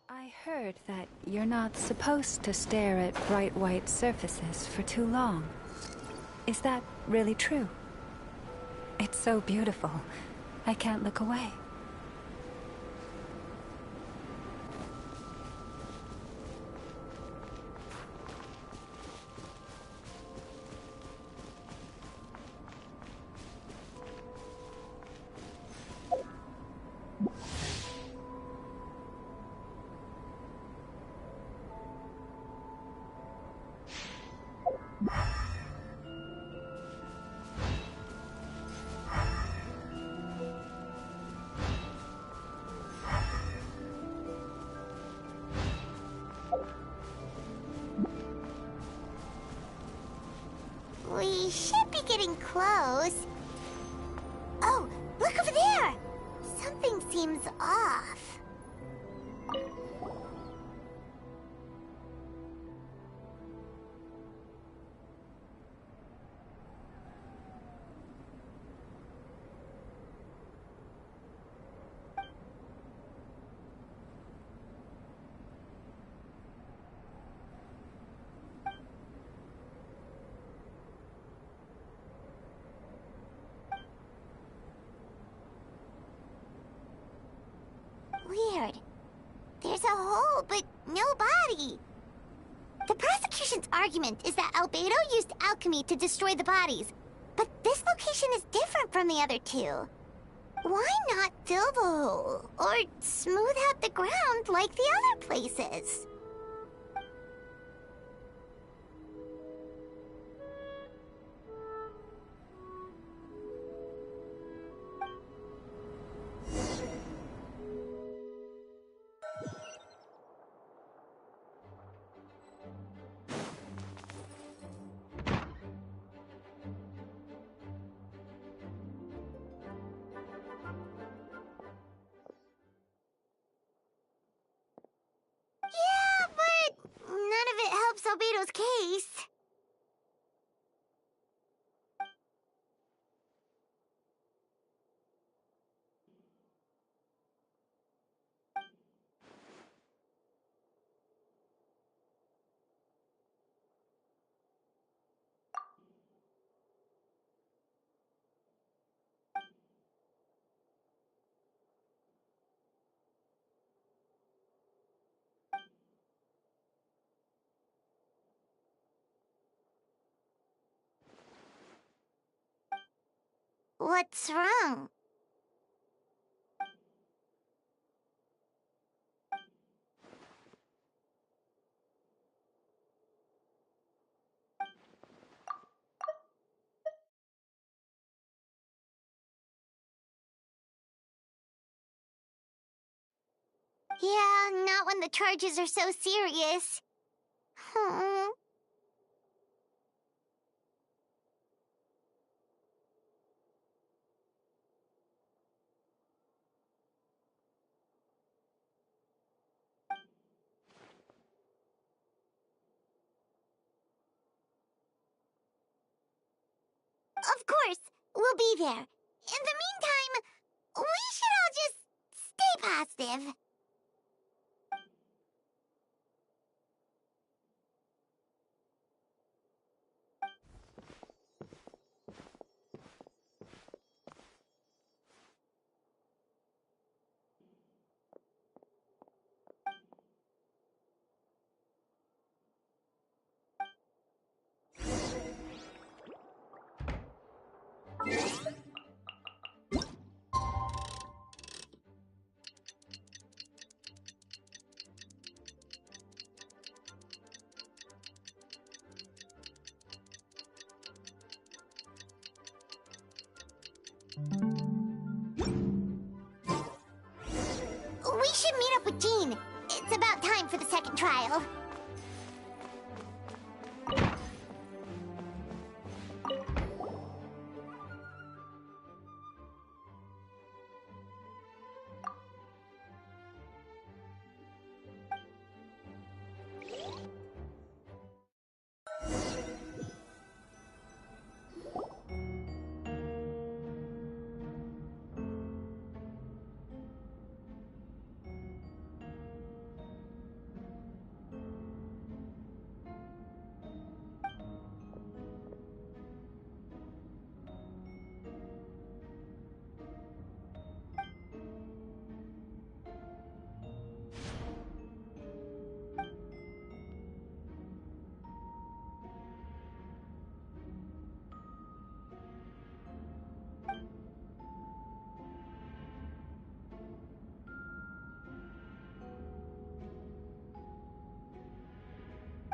I heard that you're not supposed to stare at bright white surfaces for too long. Is that really true? It's so beautiful. I can't look away. We should be getting close. Oh, look over there! Something seems off. Weird. There's a hole, but no body. The prosecution's argument is that Albedo used alchemy to destroy the bodies, but this location is different from the other two. Why not fill the hole, or smooth out the ground like the other places? What's wrong? Yeah, not when the charges are so serious. Of course, we'll be there. In the meantime, we should all just stay positive. We should meet up with Jean. It's about time for the second trial.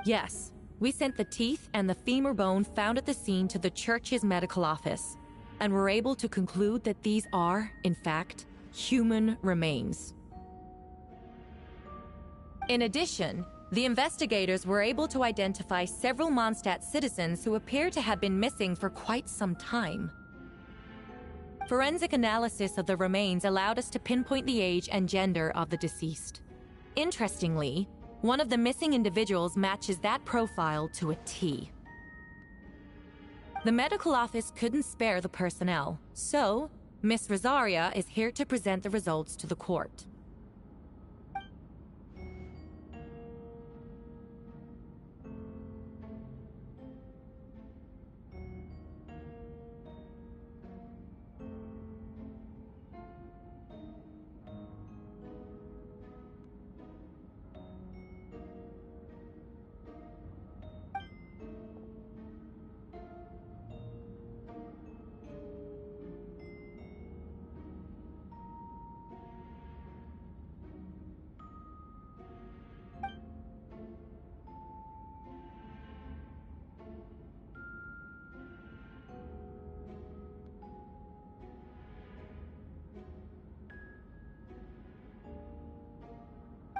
Yes, we sent the teeth and the femur bone found at the scene to the church's medical office, and were able to conclude that these are, in fact, human remains. In addition, the investigators were able to identify several Mondstadt citizens who appear to have been missing for quite some time. Forensic analysis of the remains allowed us to pinpoint the age and gender of the deceased. Interestingly, one of the missing individuals matches that profile to a T. The medical office couldn't spare the personnel, so Miss Rosaria is here to present the results to the court.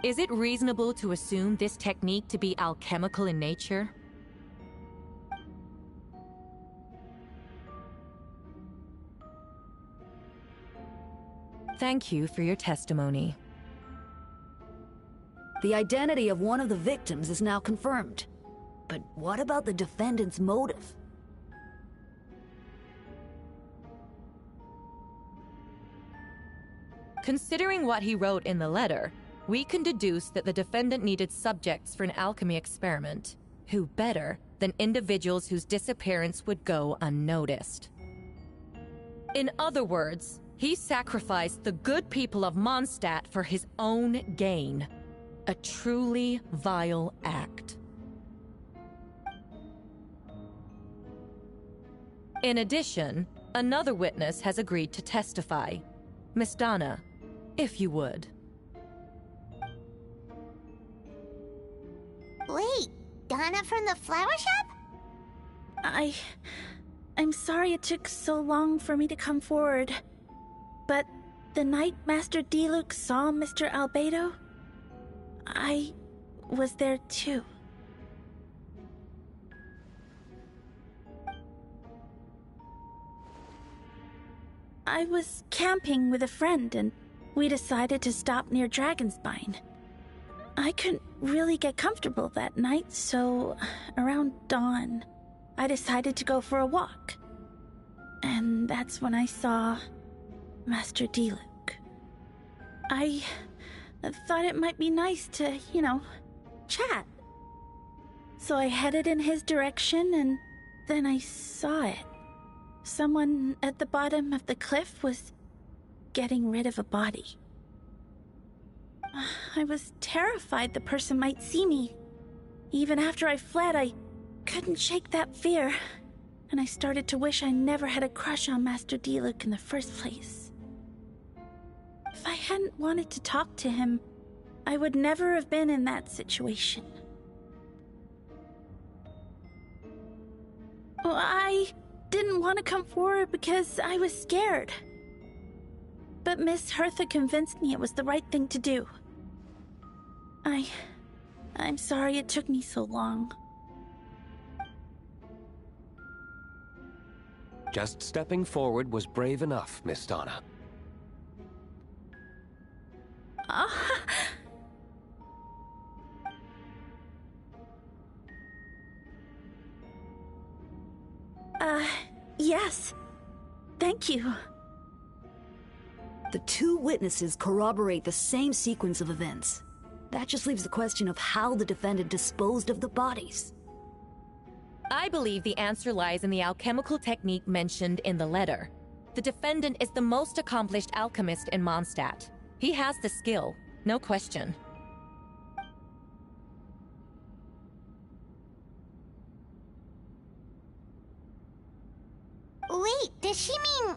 Is it reasonable to assume this technique to be alchemical in nature? Thank you for your testimony. The identity of one of the victims is now confirmed. But what about the defendant's motive? Considering what he wrote in the letter, we can deduce that the defendant needed subjects for an alchemy experiment. Who better than individuals whose disappearance would go unnoticed? In other words, he sacrificed the good people of Mondstadt for his own gain. A truly vile act. In addition, Another witness has agreed to testify. Miss Donna, if you would. Wait, Donna from the flower shop? I'm sorry it took so long for me to come forward. But the night Master Diluc saw Mr. Albedo, I was there too. I was camping with a friend and we decided to stop near Dragonspine. I couldn't really get comfortable that night, so around dawn, I decided to go for a walk. And that's when I saw Master Diluc. I thought it might be nice to, chat. So I headed in his direction and then I saw it. Someone at the bottom of the cliff was getting rid of a body. I was terrified the person might see me. Even after I fled, I couldn't shake that fear, and I started to wish I never had a crush on Master Diluc in the first place. If I hadn't wanted to talk to him, I would never have been in that situation. Well, I didn't want to come forward because I was scared. But Miss Hertha convinced me it was the right thing to do. I'm sorry it took me so long. Just stepping forward was brave enough, Miss Donna. Yes. Thank you. The two witnesses corroborate the same sequence of events. That just leaves the question of how the defendant disposed of the bodies. I believe the answer lies in the alchemical technique mentioned in the letter. The defendant is the most accomplished alchemist in Mondstadt. He has the skill, no question. Wait, does she mean...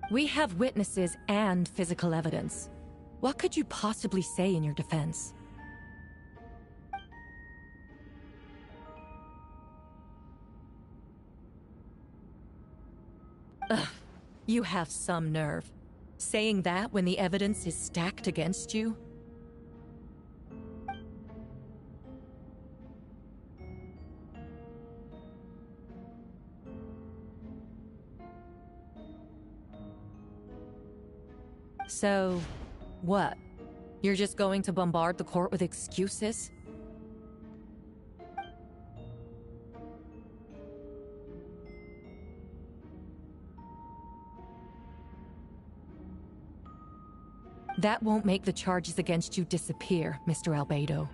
We have witnesses and physical evidence. What could you possibly say in your defense? Ugh, you have some nerve. Saying that when the evidence is stacked against you? So, what? You're just going to bombard the court with excuses? That won't make the charges against you disappear, Mr. Albedo.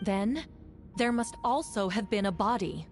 Then, there must also have been a body.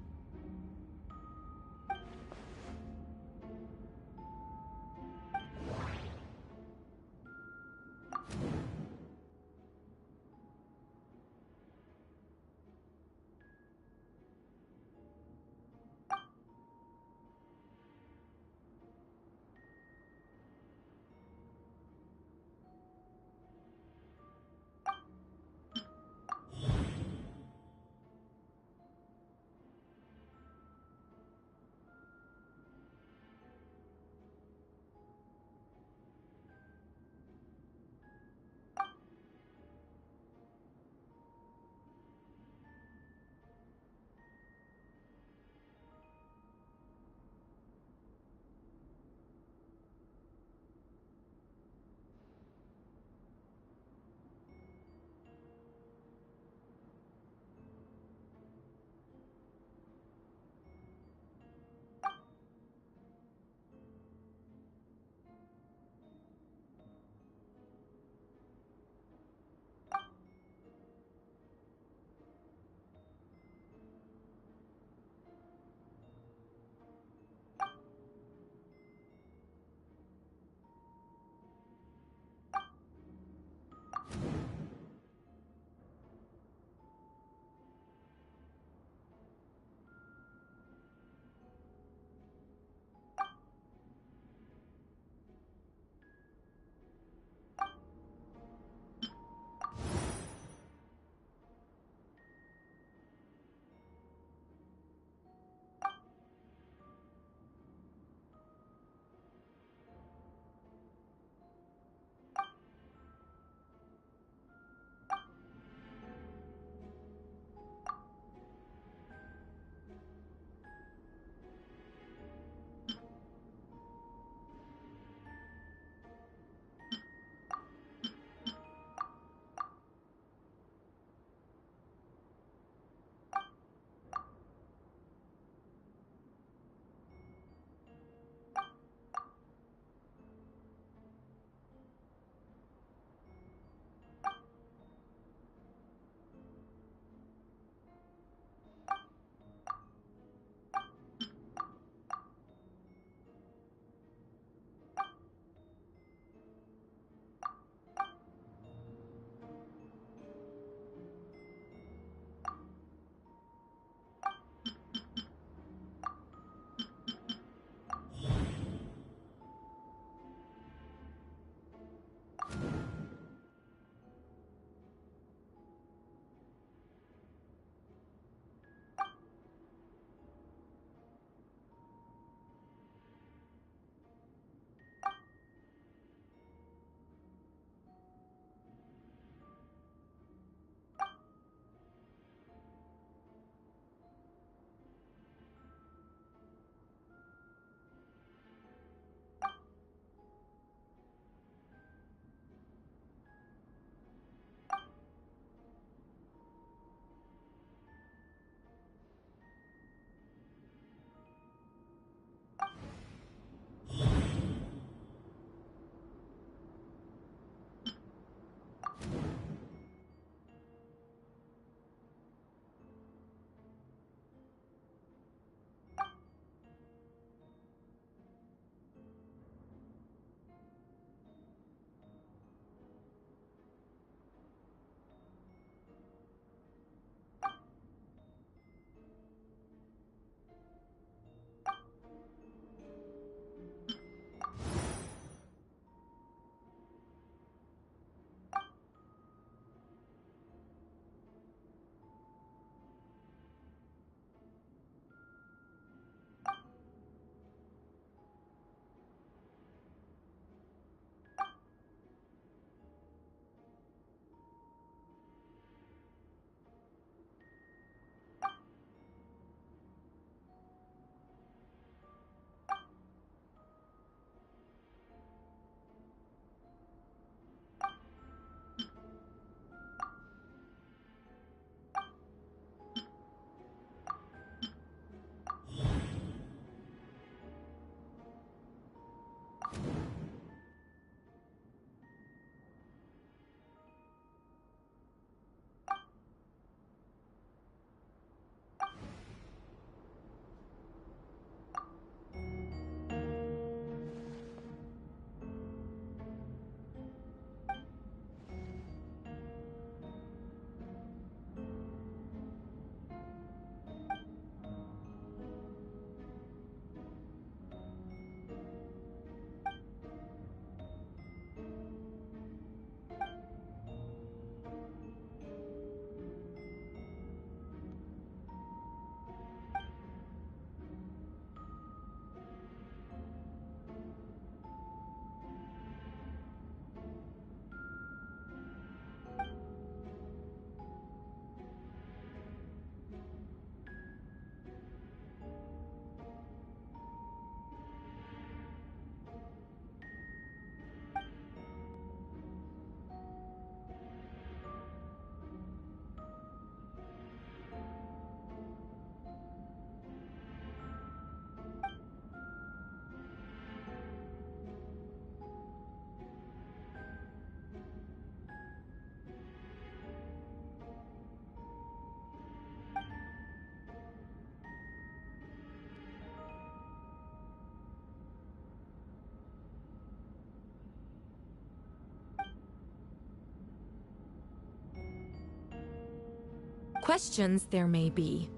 Questions there may be,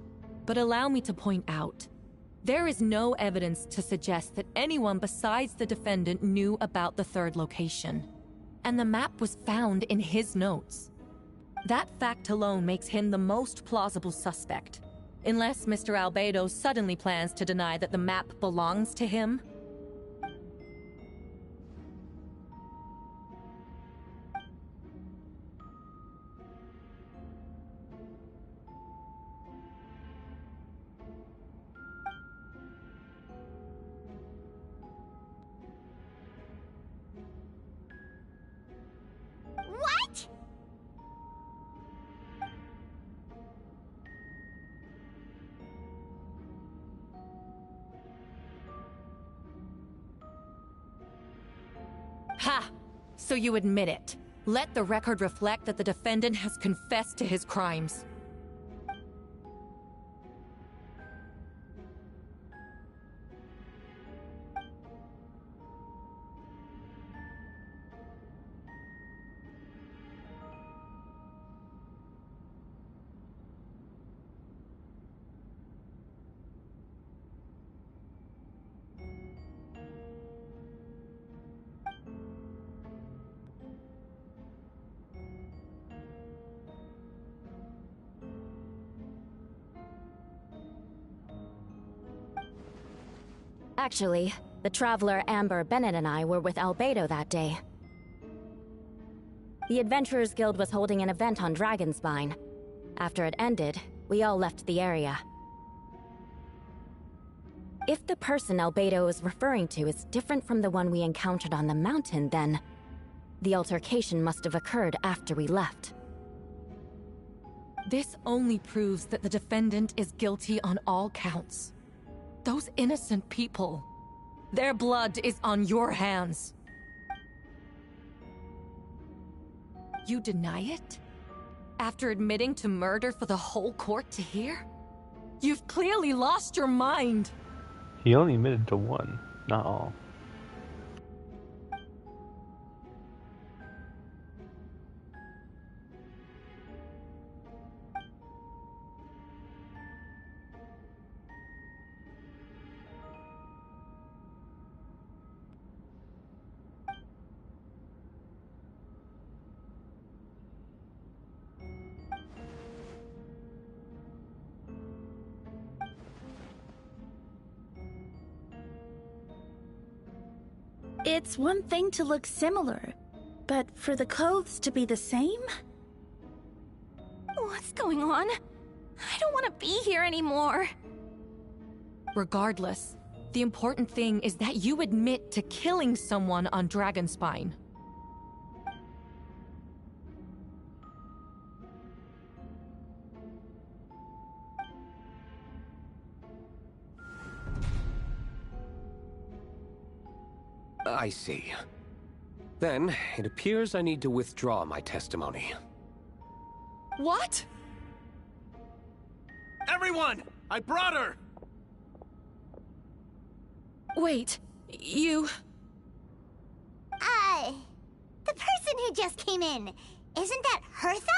but allow me to point out, there is no evidence to suggest that anyone besides the defendant knew about the third location, and the map was found in his notes. That fact alone makes him the most plausible suspect, unless Mr. Albedo suddenly plans to deny that the map belongs to him. What? Ha! So you admit it. Let the record reflect that the defendant has confessed to his crimes. Actually, the traveler Amber Bennett and I were with Albedo that day. The Adventurers Guild was holding an event on Dragonspine. After it ended, we all left the area. If the person Albedo is referring to is different from the one we encountered on the mountain, then the altercation must have occurred after we left. This only proves that the defendant is guilty on all counts. Those innocent people, their blood is on your hands. You deny it? After admitting to murder for the whole court to hear? You've clearly lost your mind! He only admitted to one, not all. It's one thing to look similar, but for the clothes to be the same? What's going on? I don't want to be here anymore. Regardless, the important thing is that you admit to killing someone on Dragonspine. I see. Then, it appears I need to withdraw my testimony. What? Everyone! I brought her! Wait, you... The person who just came in, isn't that Hertha?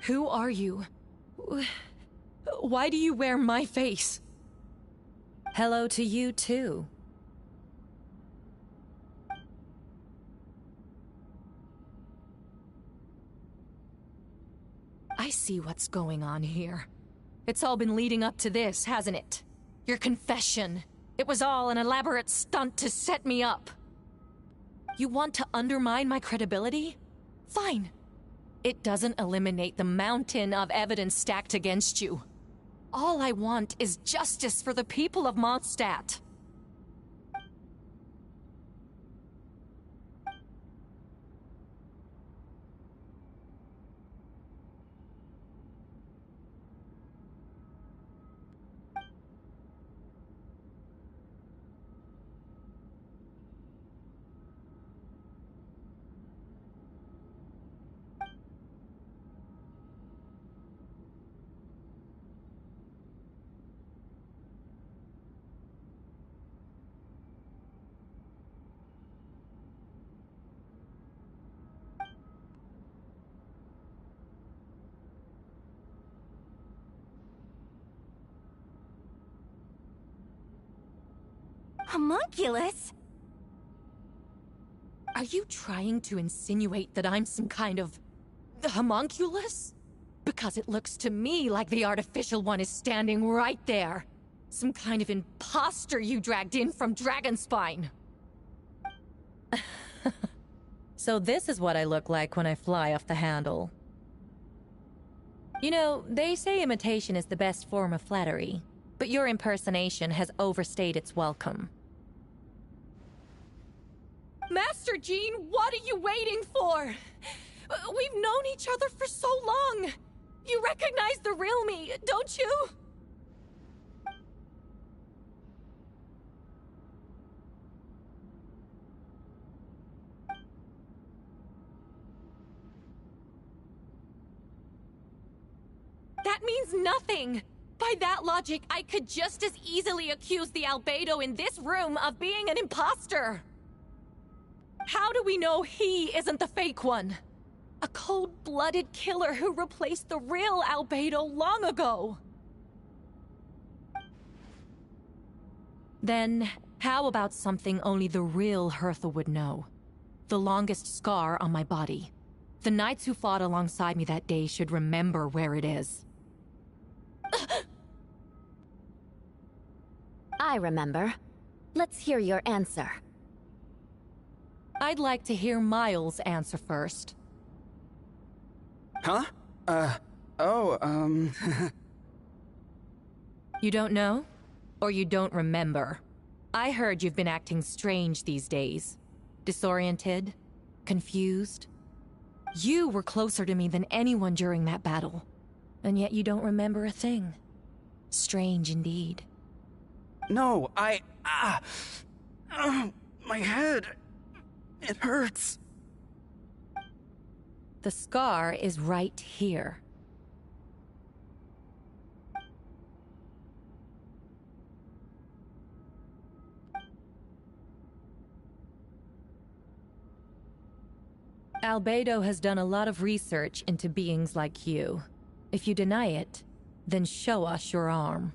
Who are you? Why do you wear my face? Hello to you, too. I see what's going on here. It's all been leading up to this, hasn't it? Your confession. It was all an elaborate stunt to set me up. You want to undermine my credibility? Fine. It doesn't eliminate the mountain of evidence stacked against you. All I want is justice for the people of Mondstadt. Homunculus? Are you trying to insinuate that I'm some kind of homunculus? Because it looks to me like the artificial one is standing right there. Some kind of imposter you dragged in from Dragonspine. So this is what I look like when I fly off the handle. You know, they say imitation is the best form of flattery, but your impersonation has overstayed its welcome. Master Jean, what are you waiting for? We've known each other for so long. You recognize the real me, don't you? That means nothing! By that logic, I could just as easily accuse the albedo in this room of being an imposter! How do we know he isn't the fake one? A cold-blooded killer who replaced the real albedo long ago! Then, how about something only the real Hertha would know? The longest scar on my body. The knights who fought alongside me that day should remember where it is. I remember. Let's hear your answer. I'd like to hear Miles' answer first. Huh? You don't know? Or you don't remember? I heard you've been acting strange these days. Disoriented? Confused? You were closer to me than anyone during that battle. And yet you don't remember a thing. Strange indeed. No, my head. It hurts. The scar is right here. Albedo has done a lot of research into beings like you. If you deny it, then show us your arm.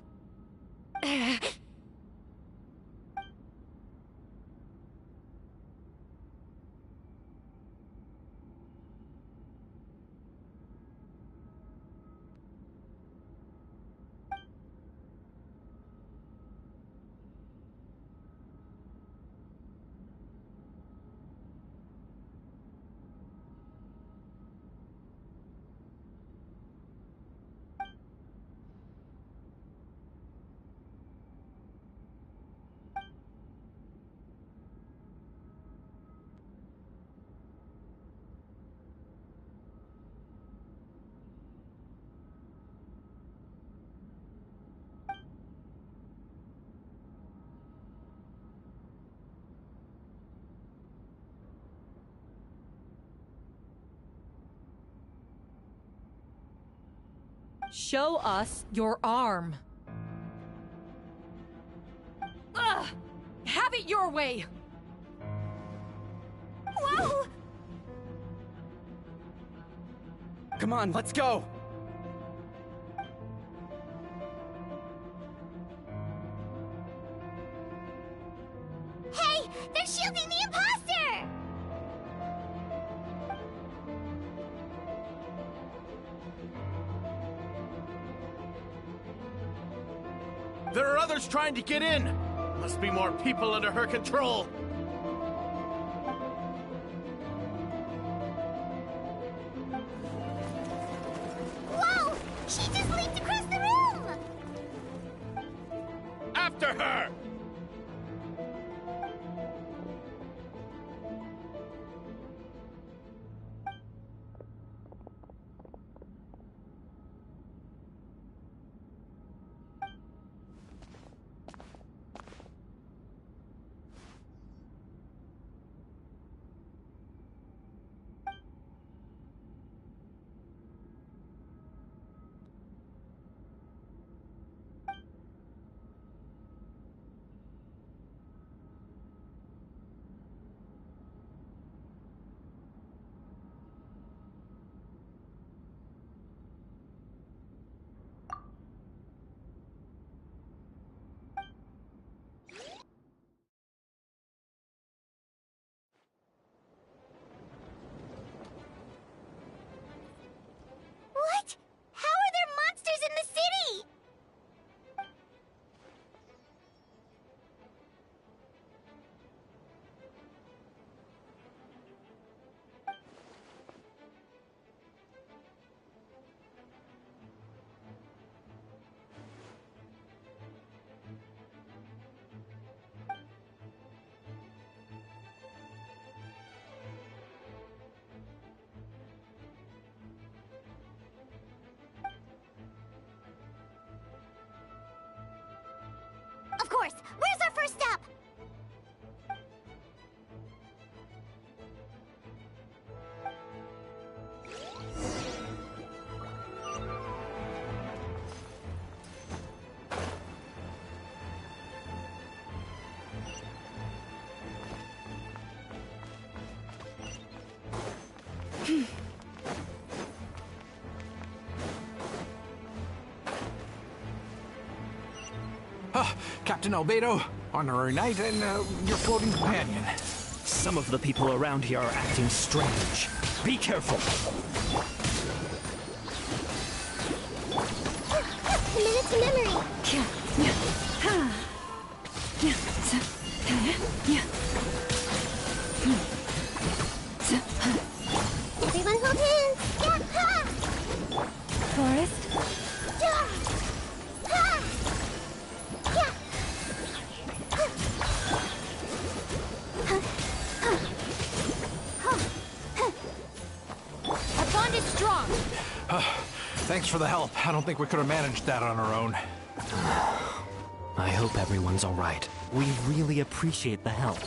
Show us your arm. Ugh! Have it your way! Whoa! Come on, let's go! Hey! They're shielding the imposter! There are others trying to get in! Must be more people under her control! Whoa! She just leaped across the room! After her! course! Where's our first step? Captain Albedo, honorary knight, and your floating companion. Some of the people around here are acting strange. Be careful. Minute to memory. Everyone hold hands. Forest? Our bond is strong. Thanks for the help. I don't think we could have managed that on our own. I hope everyone's all right. We really appreciate the help.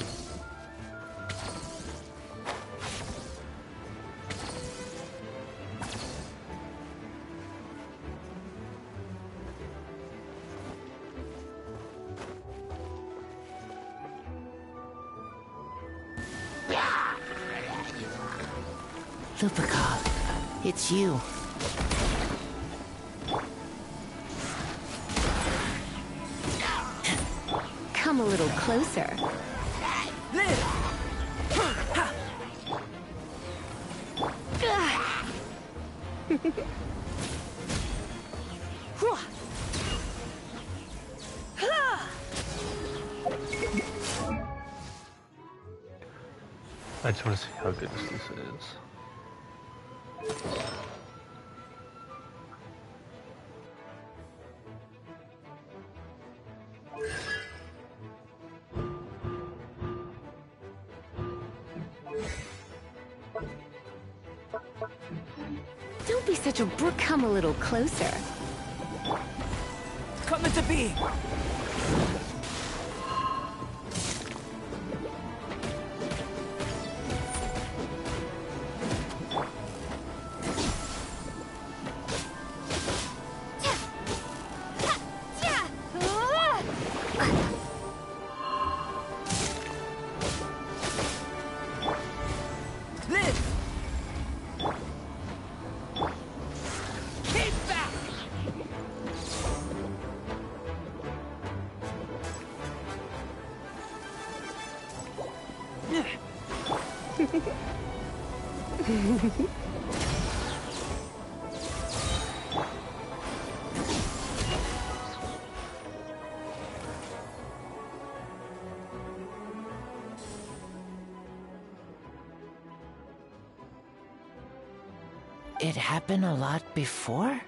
Lupica, it's you. Come a little closer. I just want to see how good this is. Don't be such a brook. Come a little closer. Come into being. It happened a lot before?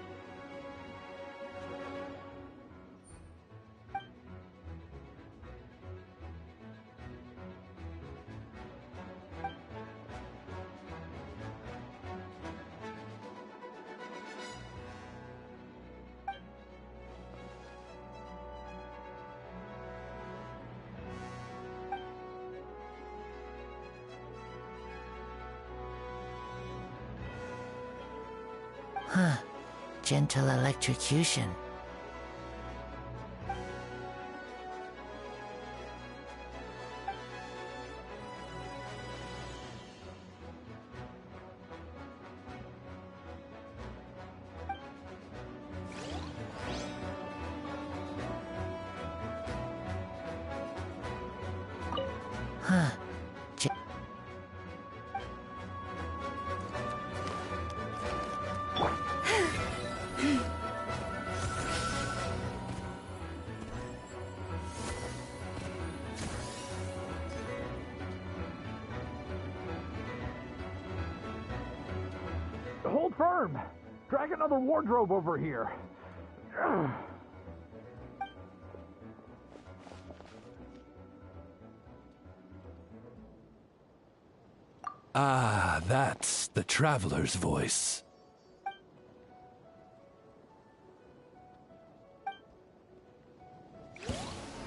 Huh. Gentle electrocution. Huh. Hold firm! Drag another wardrobe over here. Ah, that's the traveler's voice.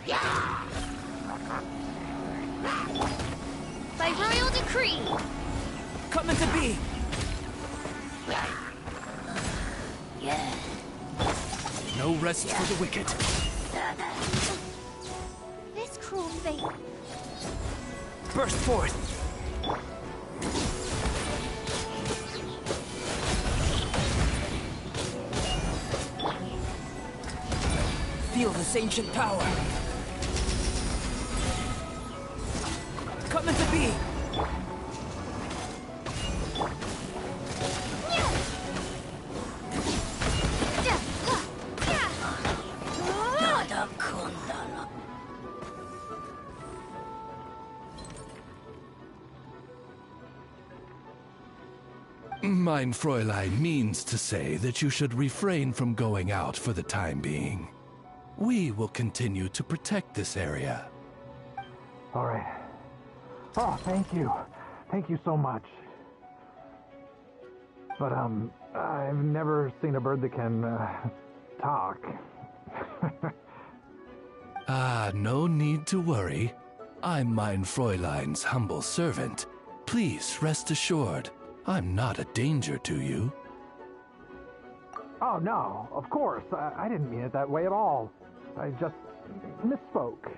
Yeah! Coming to be! No rest for the wicked. This cruel fate. Burst forth! Feel this ancient power. Coming to be! Mein Fräulein means to say that you should refrain from going out for the time being. We will continue to protect this area. All right. Oh, thank you. Thank you so much. But, I've never seen a bird that can, talk. No need to worry. I'm Mein Fräulein's humble servant. Please rest assured, I'm not a danger to you. Oh, no, of course. I didn't mean it that way at all. I just misspoke.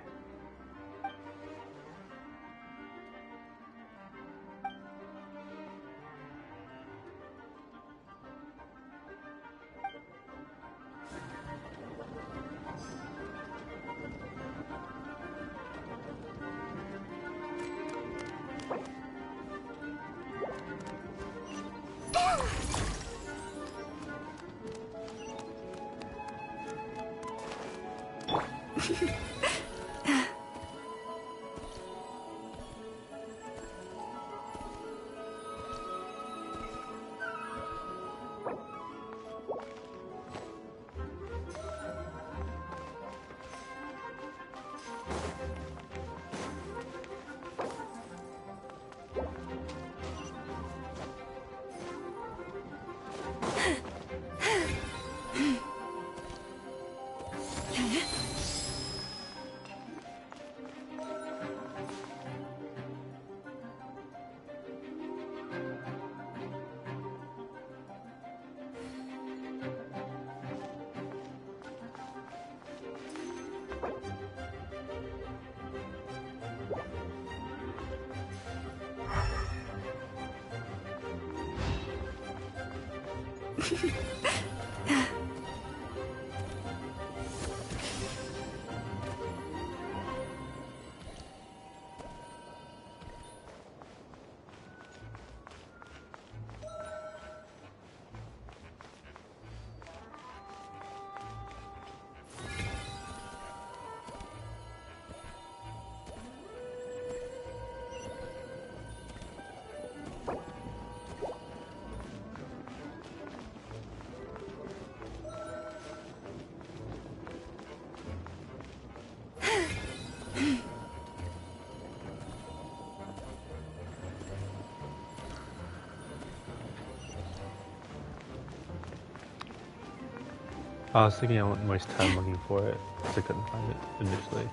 I was thinking I wouldn't waste time looking for it, because I couldn't find it initially.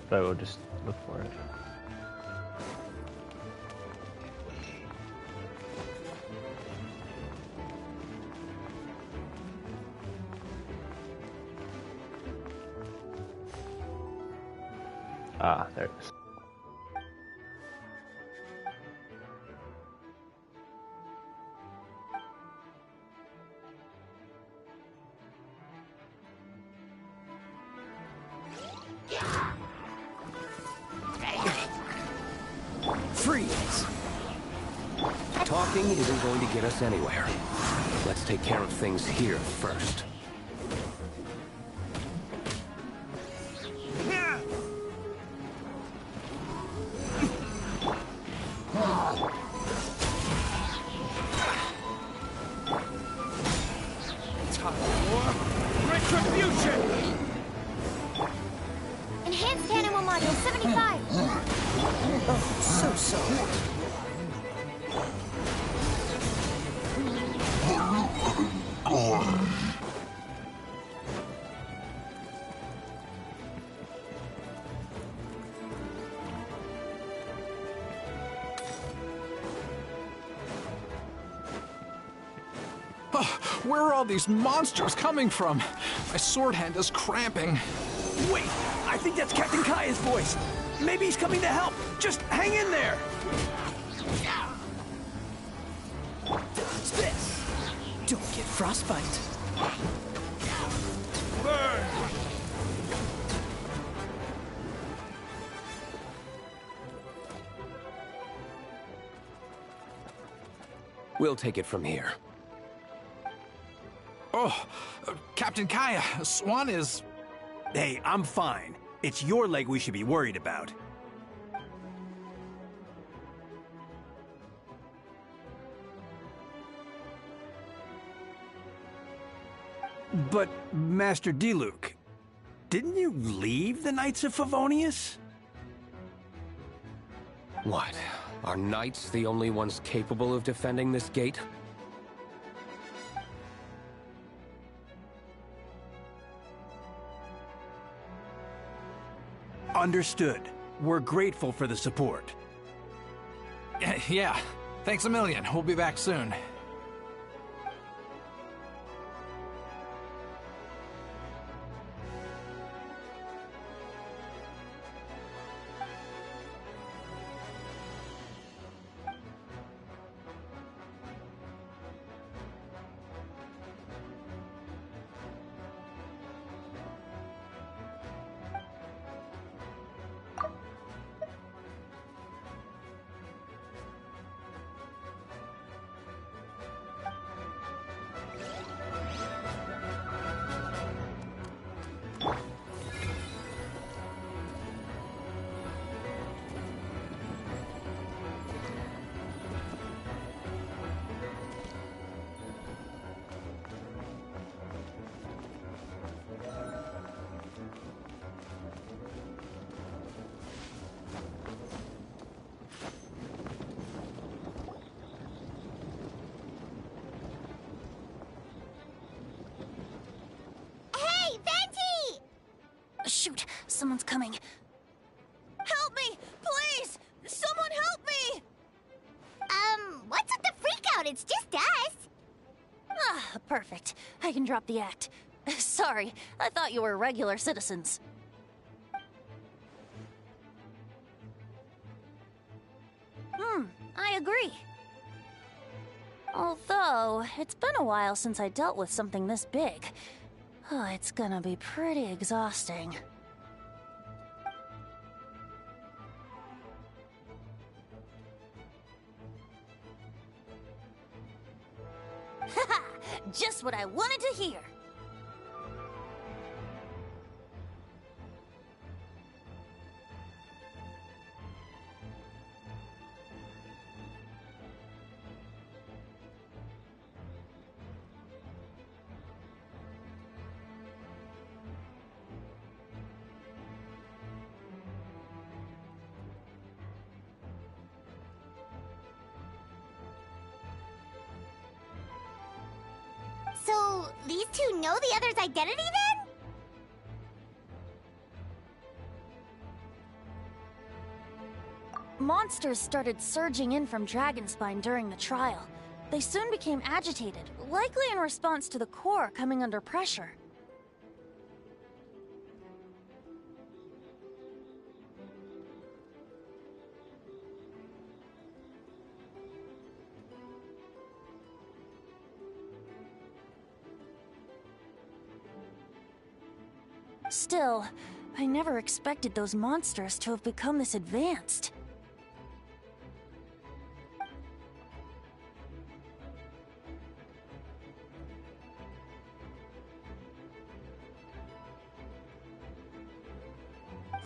But I will just look for it. Ah, there it is. Freeze! Talking isn't going to get us anywhere. Let's take care of things here first. Time for retribution! Enhanced animal module 75. So sorry. Oh, where are all these monsters coming from? My sword hand is cramping. Wait, I think that's Captain Kaya's voice. Maybe he's coming to help. Just hang in there. Dodge this. Don't get frostbite. Burn. We'll take it from here. Oh, Captain Kaya, Swan is... Hey, I'm fine. It's your leg we should be worried about. But, Master Diluc, didn't you leave the Knights of Favonius? What? Are knights the only ones capable of defending this gate? Understood. We're grateful for the support. Yeah, thanks a million. We'll be back soon. Shoot, someone's coming. Help me, please! Someone help me! What's with the freakout? It's just us. Ah, perfect. I can drop the act. Sorry, I thought you were regular citizens. I agree. Although, it's been a while since I dealt with something this big. Oh, it's gonna be pretty exhausting. Haha! Just what I wanted to hear! So, these two know the other's identity then? Monsters started surging in from Dragonspine during the trial. They soon became agitated, likely in response to the core coming under pressure. Still, I never expected those monsters to have become this advanced.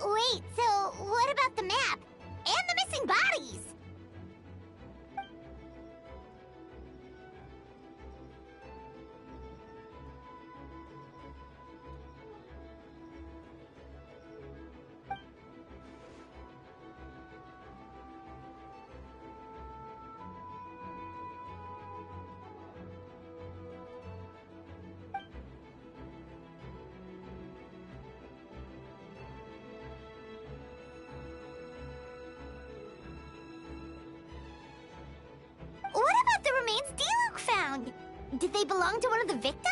Wait, so what about the map? And the missing bodies? Did they belong to one of the victims?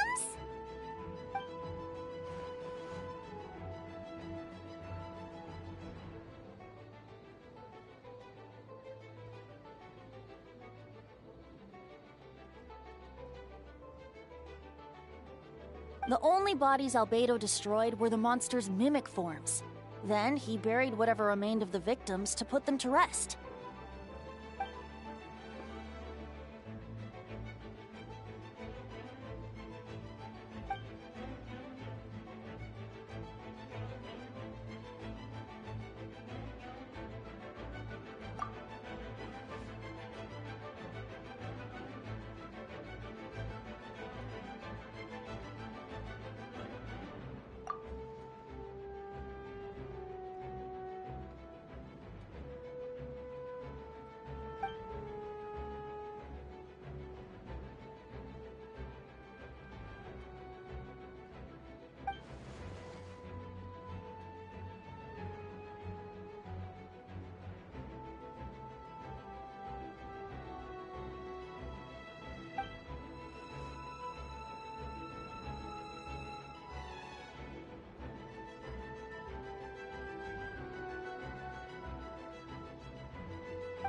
The only bodies Albedo destroyed were the monster's mimic forms. Then he buried whatever remained of the victims to put them to rest.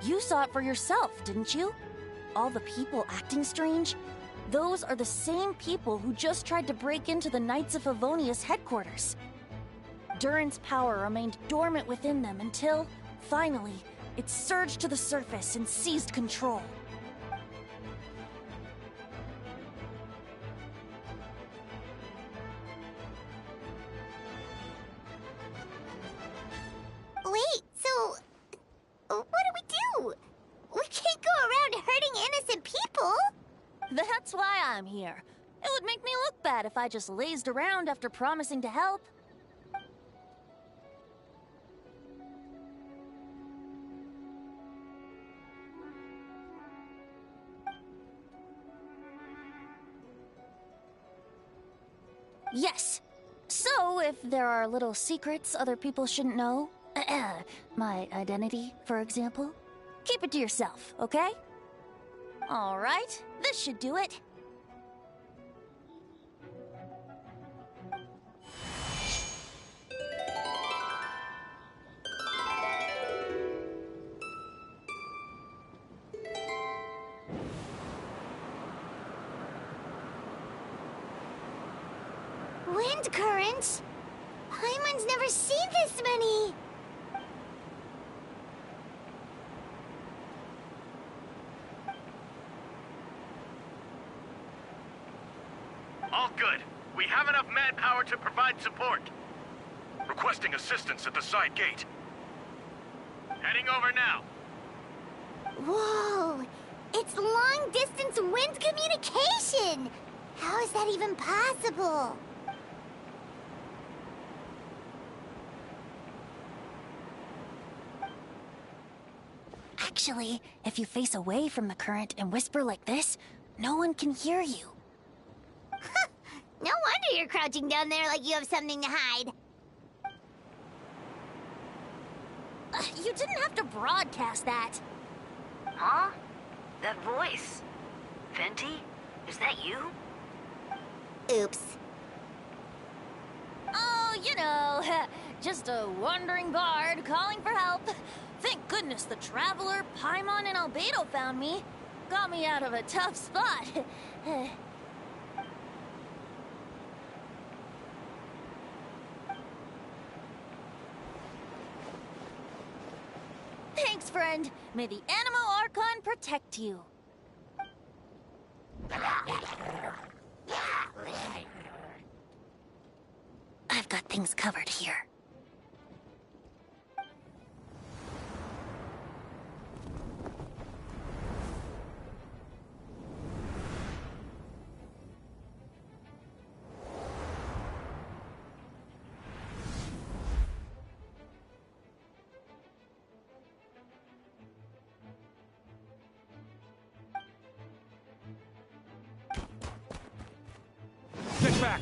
You saw it for yourself, didn't you? All the people acting strange? Those are the same people who just tried to break into the Knights of Favonius headquarters. Durin's power remained dormant within them until, finally, it surged to the surface and seized control. Wait, so... what do we do? We can't go around hurting innocent people! That's why I'm here. It would make me look bad if I just lazed around after promising to help. Yes. So, if there are little secrets other people shouldn't know, my identity, for example, keep it to yourself, okay? All right, this should do it. Wind currents? Paimon's never seen this many! All good. We have enough manpower to provide support. Requesting assistance at the side gate. Heading over now. Whoa! It's long-distance wind communication! How is that even possible? Actually, if you face away from the current and whisper like this, no one can hear you. No wonder you're crouching down there like you have something to hide. You didn't have to broadcast that. Huh? That voice? Venti? Is that you? Oops. Oh, you know, just a wandering bard calling for help. Thank goodness the Traveler, Paimon, and Albedo found me. Got me out of a tough spot. Thanks, friend. May the Animo Archon protect you. I've got things covered here. Get back!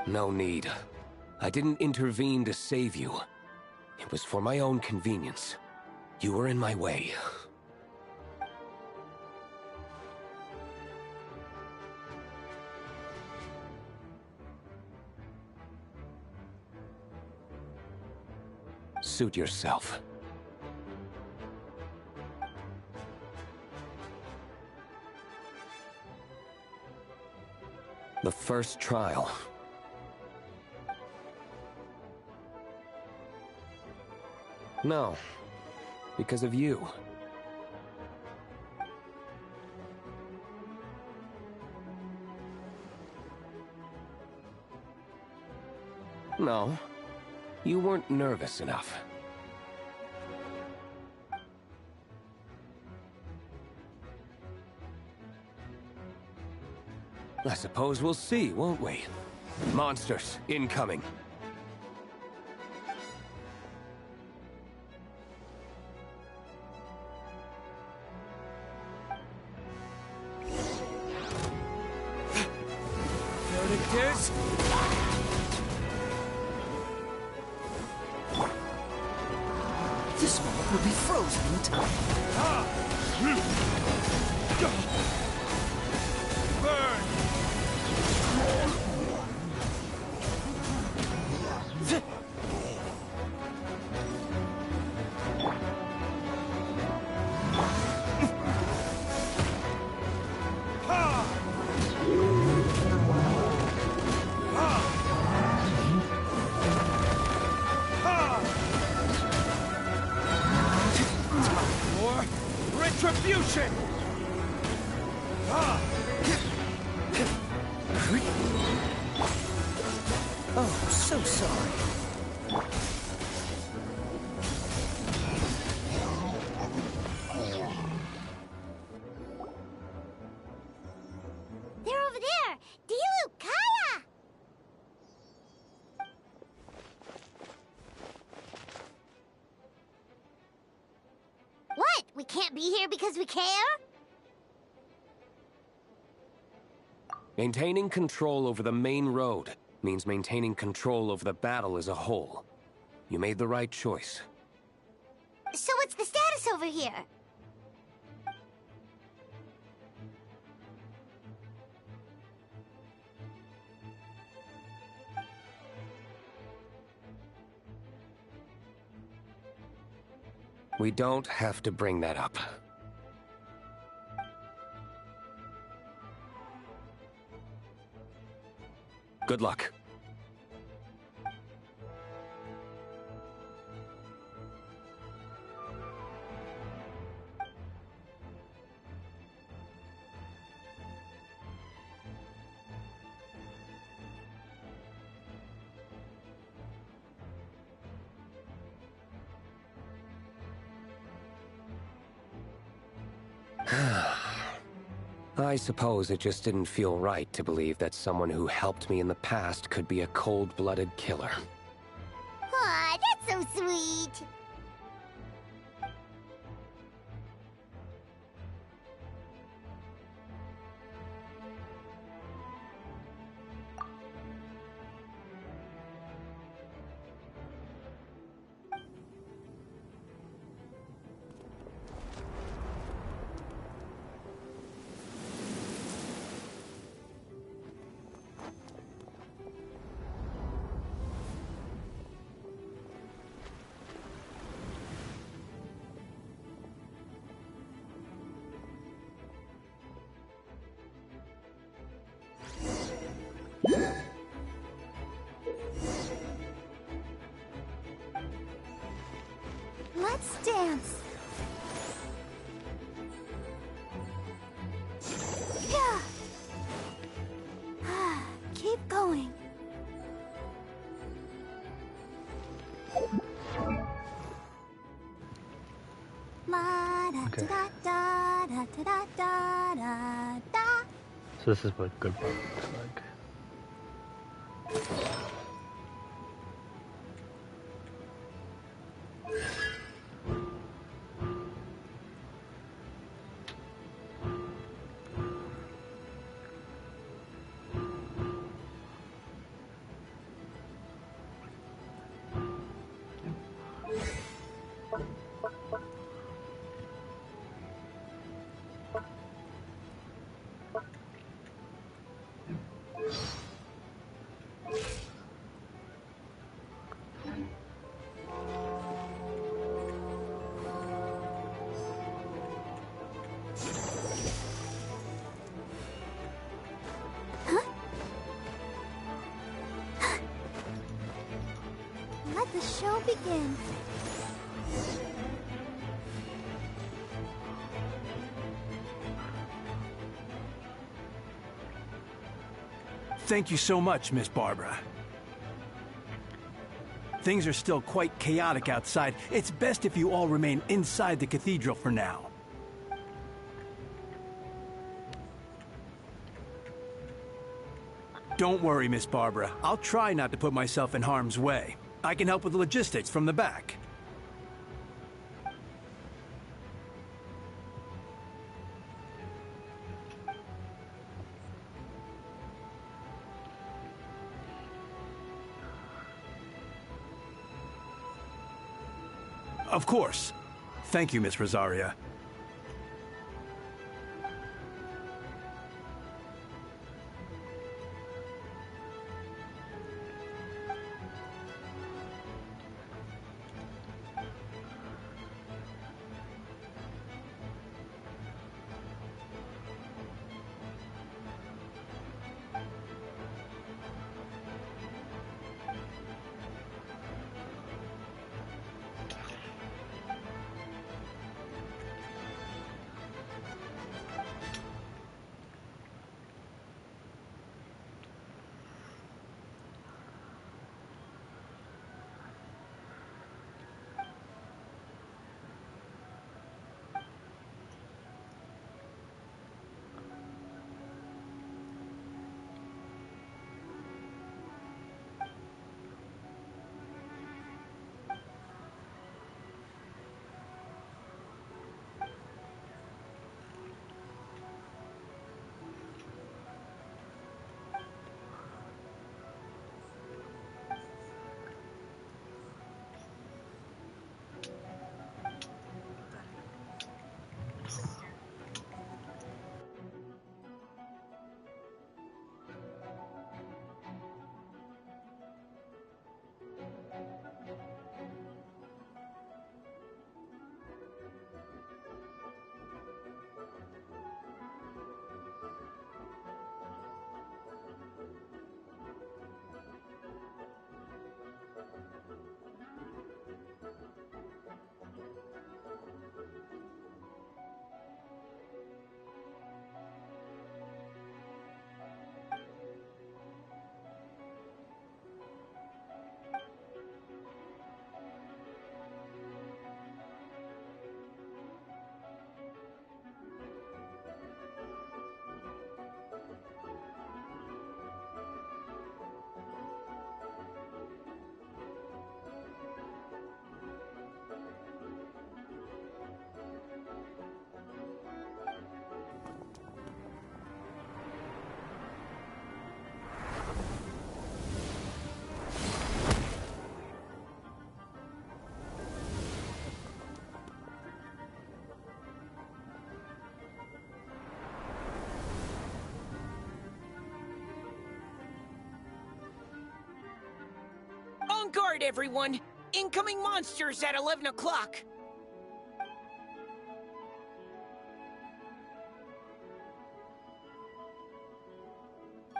No need. I didn't intervene to save you. It was for my own convenience. You were in my way. Suit yourself. The first trial. No, because of you. No, you weren't nervous enough. I suppose we'll see, won't we? Monsters incoming. There it is. This one will be frozen in time. Burn! For retribution! Oh, so sorry. They're over there! Dilu, Kaya! What? We can't be here because we care? Maintaining control over the main road means maintaining control over the battle as a whole. You made the right choice. So what's the status over here? We don't have to bring that up. Good luck. I suppose it just didn't feel right to believe that someone who helped me in the past could be a cold-blooded killer. Aw, that's so sweet! Let's dance. Yeah. Keep going. Okay. So this is what good part looks like. let the show begin. Thank you so much, Miss Barbara. Things are still quite chaotic outside. It's best if you all remain inside the cathedral for now. Don't worry, Miss Barbara. I'll try not to put myself in harm's way. I can help with the logistics from the back. Of course. Thank you, Miss Rosaria. On guard, everyone! Incoming monsters at 11 o'clock!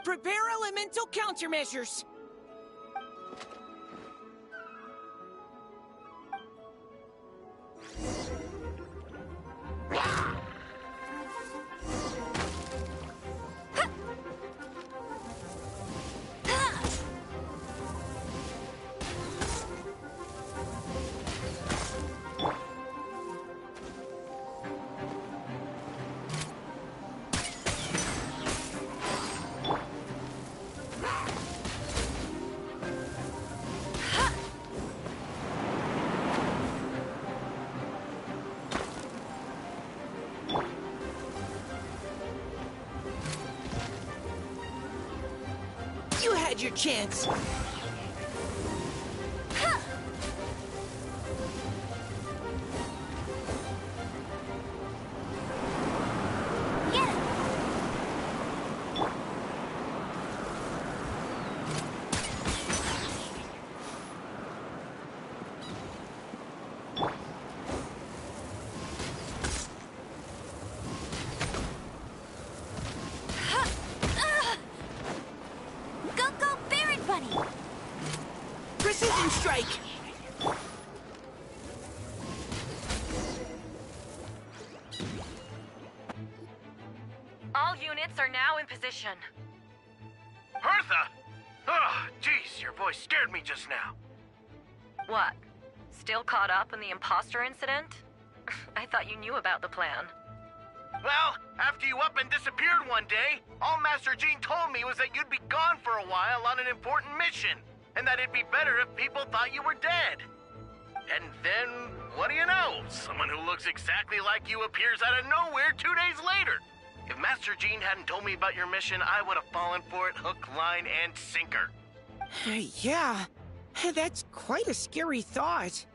Prepare elemental countermeasures! You had your chance! Precision strike! All units are now in position. Hertha! Oh, jeez, your voice scared me just now. What? Still caught up in the imposter incident? I thought you knew about the plan. Well, after you up and disappeared one day, all Master Jean told me was that you'd be gone for a while on an important mission, and that it'd be better if people thought you were dead. And then, what do you know? Someone who looks exactly like you appears out of nowhere 2 days later. If Master Jean hadn't told me about your mission, I would have fallen for it hook, line, and sinker. Yeah, that's quite a scary thought.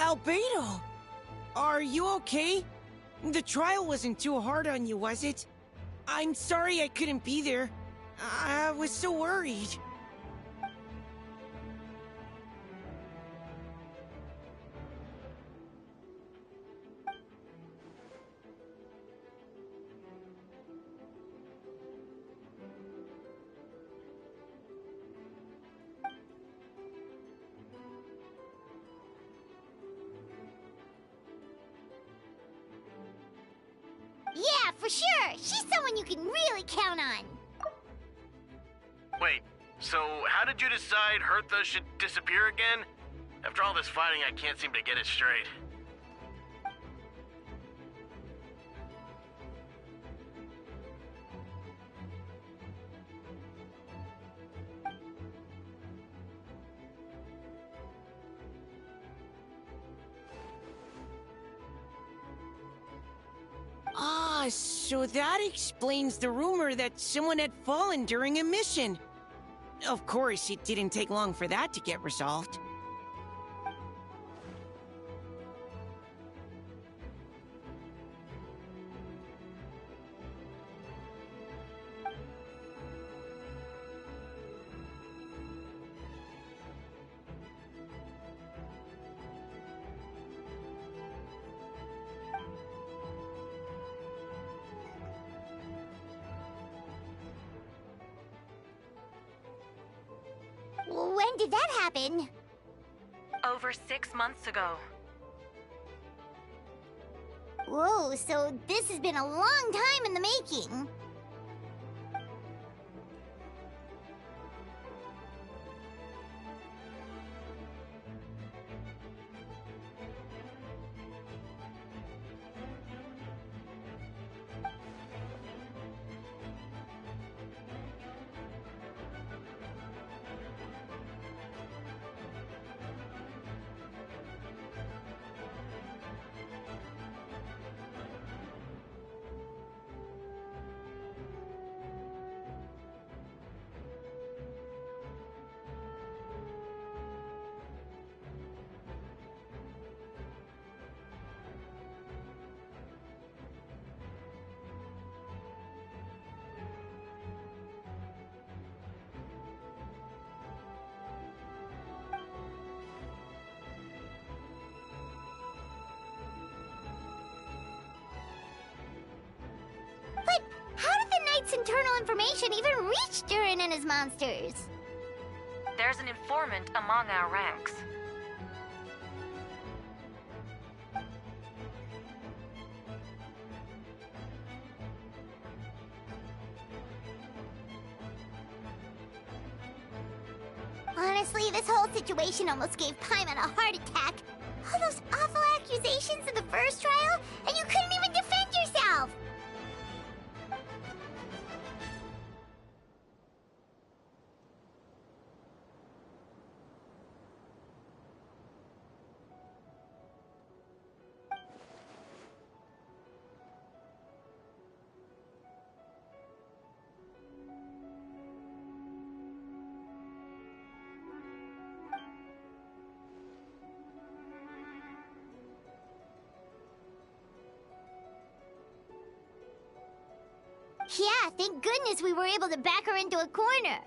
Albedo! Are you okay? The trial wasn't too hard on you, was it? I'm sorry I couldn't be there. I was so worried. Yeah, for sure. She's someone you can really count on. Wait, so how did you decide Hertha should disappear again? After all this fighting, I can't seem to get it straight. Ah, so that explains the rumor that someone had fallen during a mission. Of course, it didn't take long for that to get resolved. When did that happen? Over 6 months ago. Whoa, so this has been a long time in the making. But how did the Knight's internal information even reach Durin and his monsters? There's an informant among our ranks. Honestly, this whole situation almost gave Paimon a heart attack. All those awful accusations in the first trial, and you couldn't even defend yourself! Yeah, thank goodness we were able to back her into a corner.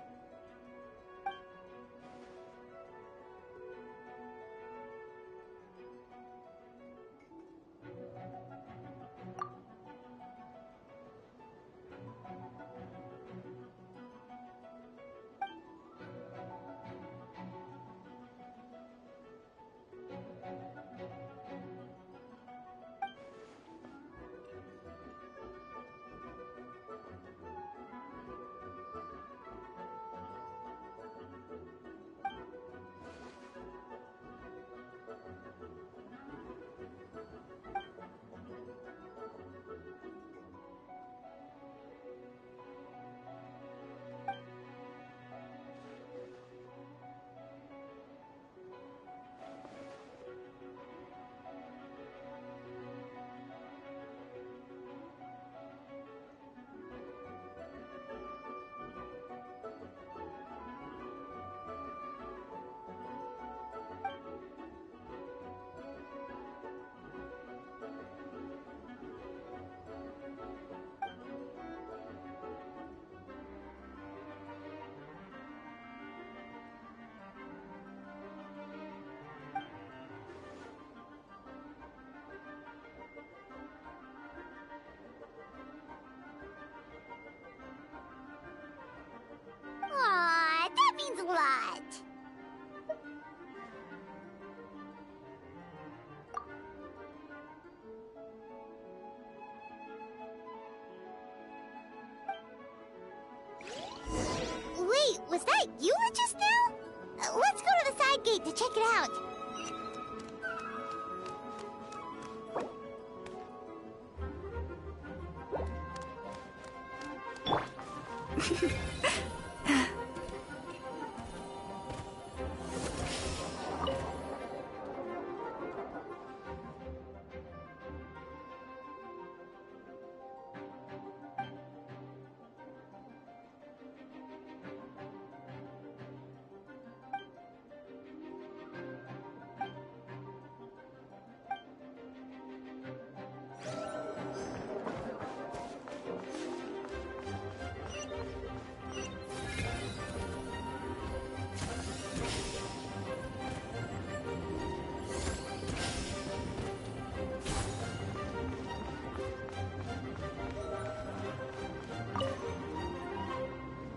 Was that you just now? Let's go to the side gate to check it out.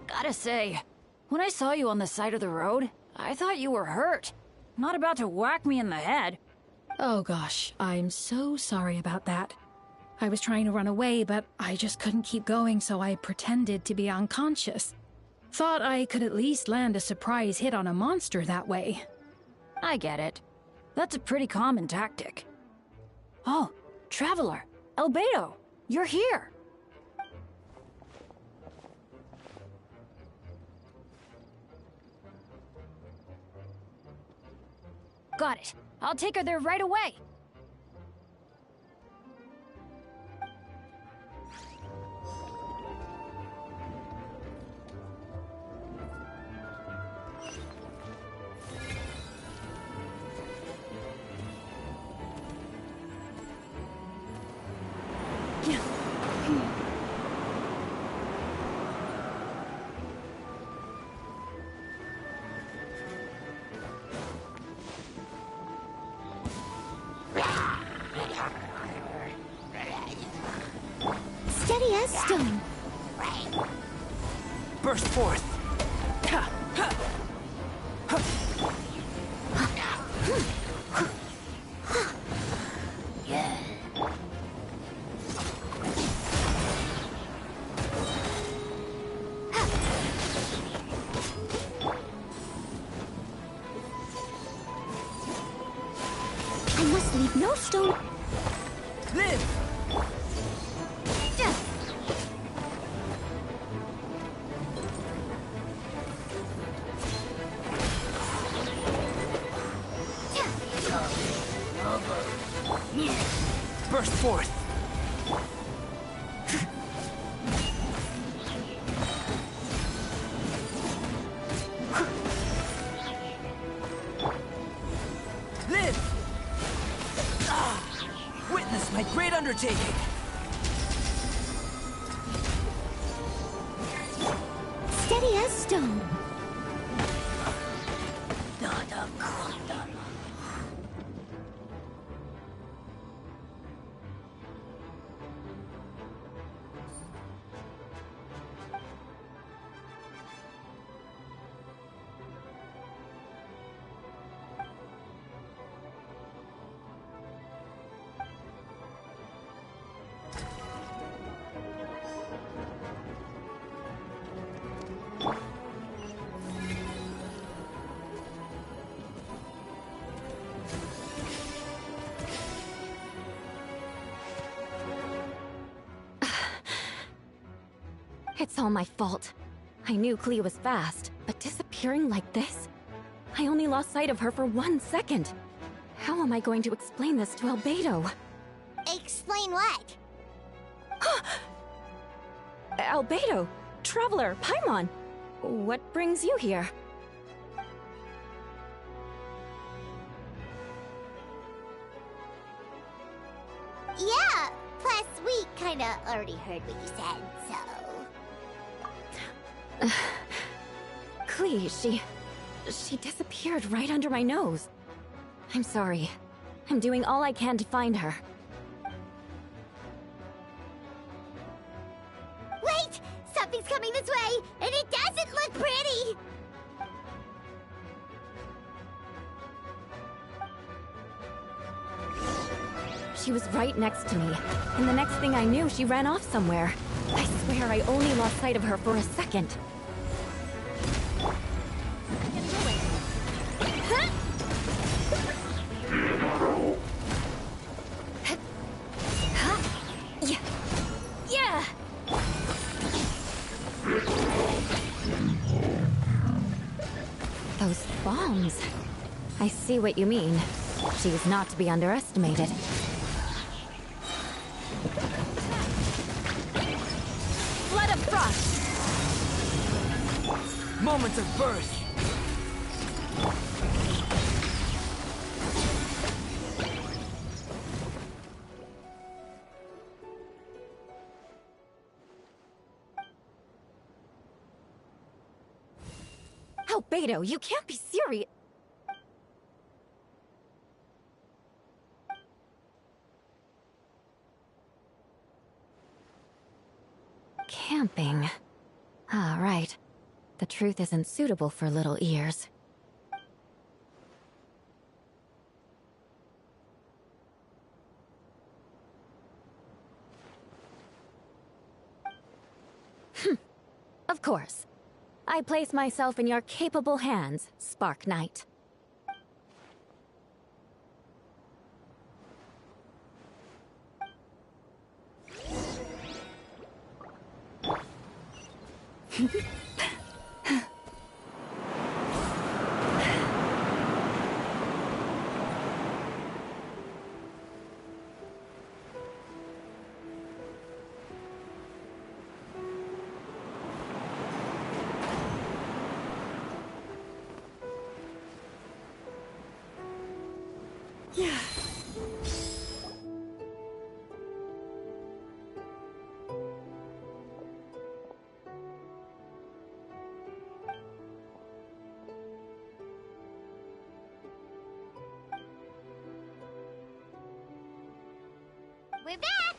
Gotta say, when I saw you on the side of the road, I thought you were hurt. Not about to whack me in the head. Oh gosh, I'm so sorry about that. I was trying to run away, but I just couldn't keep going, so I pretended to be unconscious. Thought I could at least land a surprise hit on a monster that way. I get it. That's a pretty common tactic. Oh, Traveler, Albedo, you're here. Got it. I'll take her there right away. Steady as stone. Burst forth. I must leave no stone. Live! Burst forth! Live! Witness my great undertaking! Steady as stone. It's all my fault. I knew Clea was fast, but disappearing like this? I only lost sight of her for 1 second. How am I going to explain this to Albedo? Explain what? Albedo, Traveler, Paimon, what brings you here? Yeah, plus we kinda already heard what you said, so... Clea, she disappeared right under my nose. I'm sorry. I'm doing all I can to find her. Wait! Something's coming this way, and it doesn't look pretty! She was right next to me, and the next thing I knew, she ran off somewhere. I swear I only lost sight of her for a second. things. I see what you mean. She is not to be underestimated. Flood of frost! Moments of birth. Albedo, you can't be serious. Camping. Ah, right. The truth isn't suitable for little ears. Of course. I place myself in your capable hands, Spark Knight. Yeah. We're back!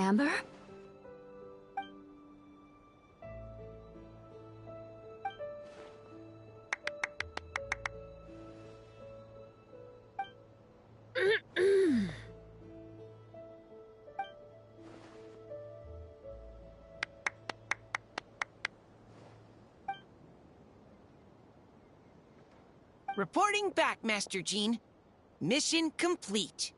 Amber? Reporting back, Master Jean. Mission complete.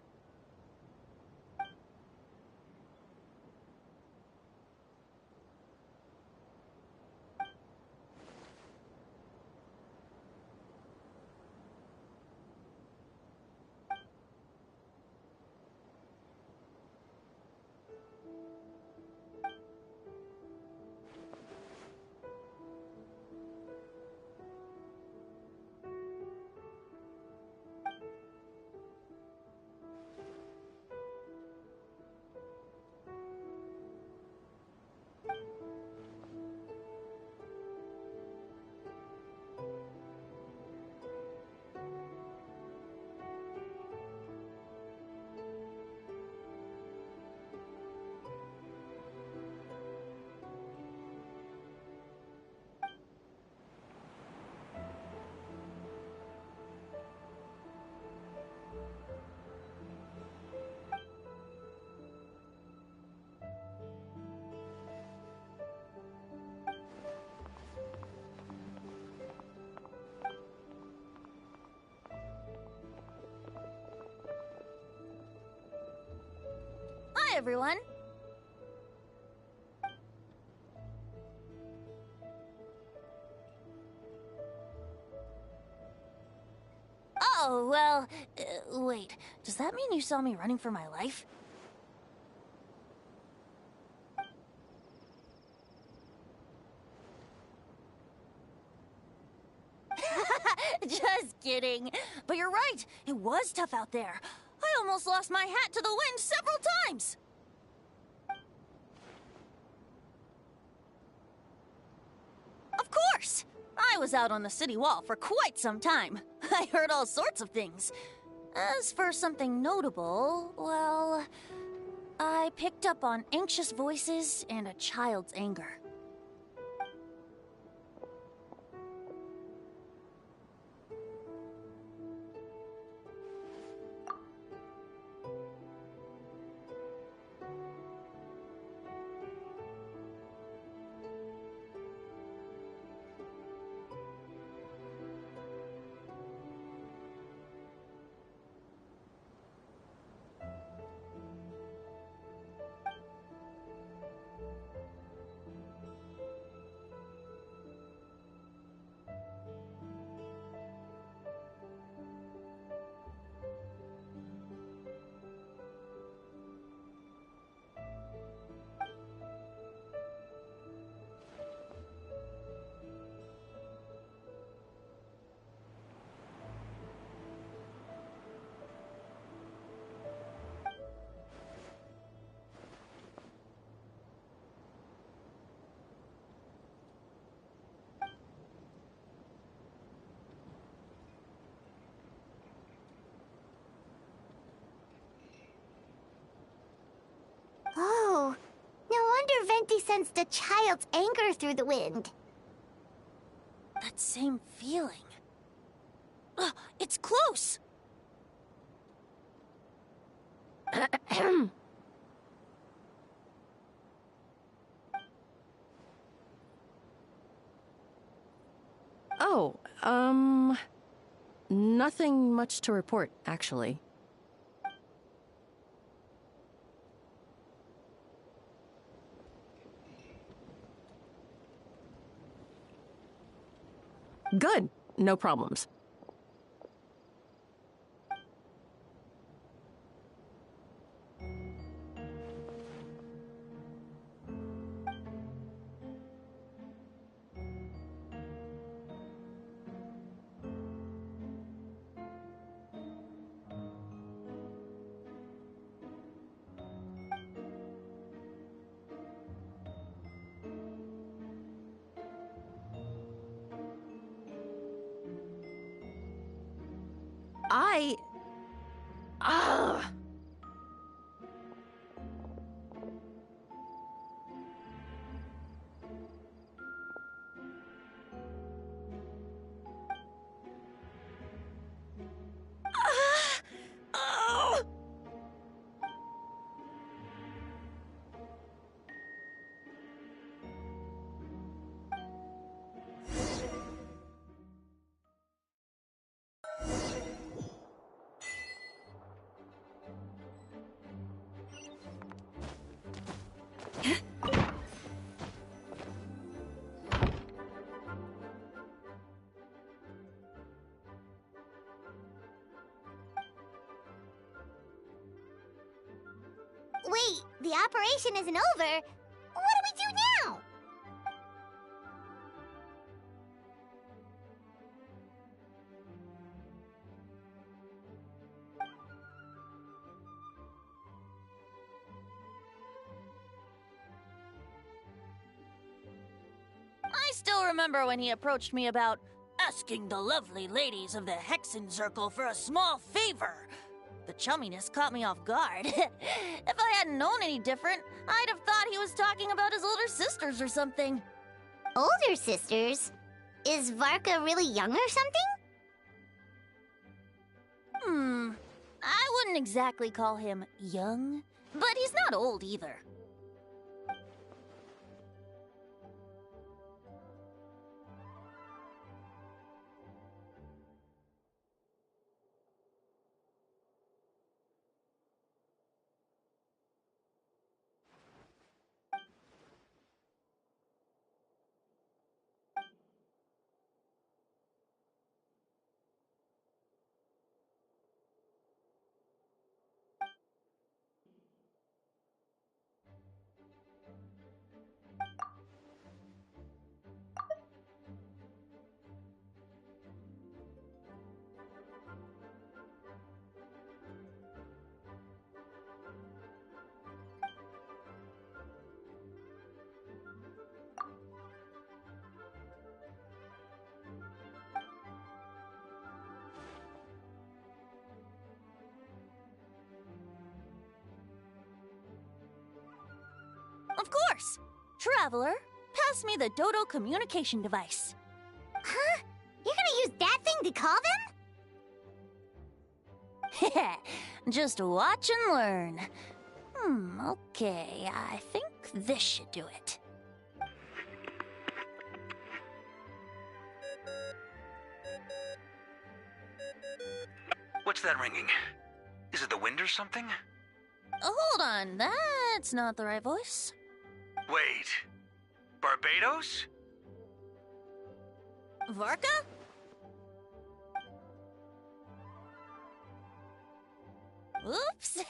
Hi, everyone. Oh, well, wait. Does that mean you saw me running for my life? Just kidding. But you're right. It was tough out there. I almost lost my hat to the wind several times. Of course! I was out on the city wall for quite some time. I heard all sorts of things. As for something notable, well, I picked up on anxious voices and a child's anger. Oh, no wonder Venti sensed a child's anger through the wind. That same feeling. It's close! Oh, nothing much to report, actually. Good. No problems. the operation isn't over, what do we do now? I still remember when he approached me about asking the lovely ladies of the Hexen Circle for a small favor. The chumminess caught me off guard. If I hadn't known any different, I'd have thought he was talking about his older sisters or something. Older sisters? Is Varka really young or something? I wouldn't exactly call him young, but he's not old either. Of course! Traveler, pass me the Dodo communication device. Huh? You're gonna use that thing to call them? Just watch and learn. Okay, I think this should do it. What's that ringing? Is it the wind or something? Hold on, that's not the right voice. Wait. Barbados? Varka? Oops,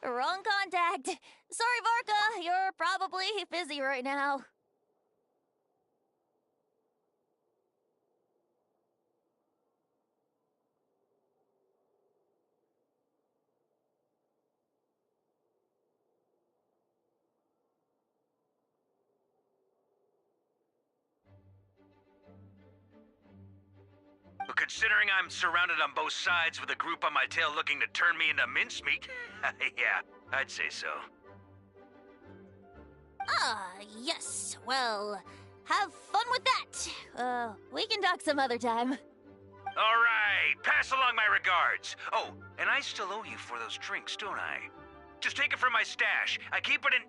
wrong contact. Sorry, Varka, you're probably busy right now. Well, considering I'm surrounded on both sides with a group on my tail looking to turn me into mincemeat, yeah, I'd say so. Yes. Well, have fun with that. We can talk some other time. All right, pass along my regards. Oh, and I still owe you for those drinks, don't I? Just take it from my stash. I keep it in...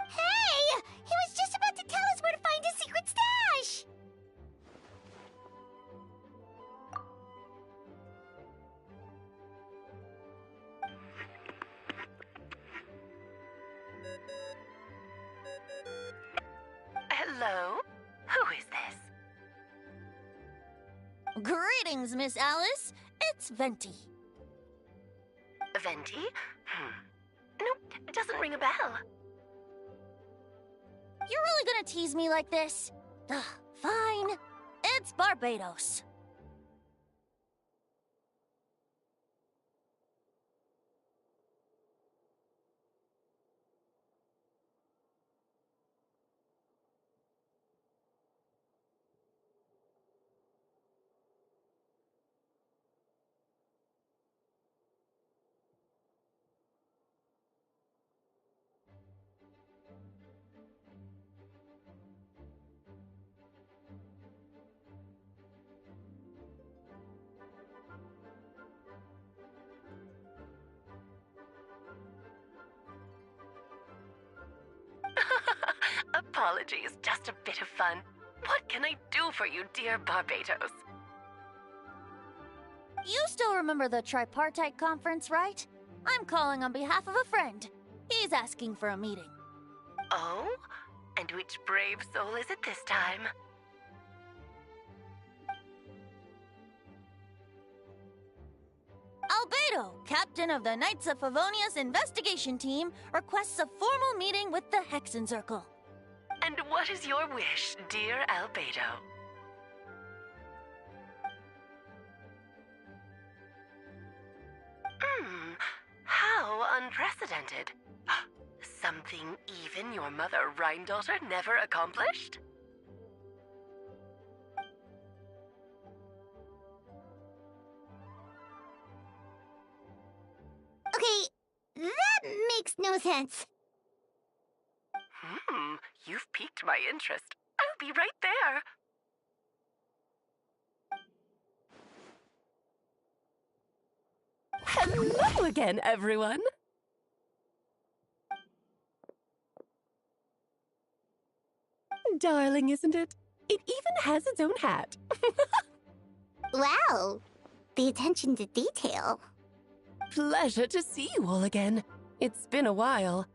Hey! He was just about to tell us where to find his secret stash! Hello? Who is this? Greetings, Miss Alice. It's Venti. Venti? Nope, it doesn't ring a bell. You're really gonna tease me like this? Fine. It's Barbados. Apologies, just a bit of fun. What can I do for you, dear Barbados? You still remember the tripartite conference, right? I'm calling on behalf of a friend. He's asking for a meeting. Oh? And which brave soul is it this time? Albedo, captain of the Knights of Favonia's investigation team, requests a formal meeting with the Hexencircle. And what is your wish, dear Albedo? How unprecedented. Something even your mother Rheindotter never accomplished? Okay, that makes no sense. You've piqued my interest. I'll be right there. Hello again, everyone. Darling, isn't it? It even has its own hat. Wow, the attention to detail. Pleasure to see you all again. It's been a while.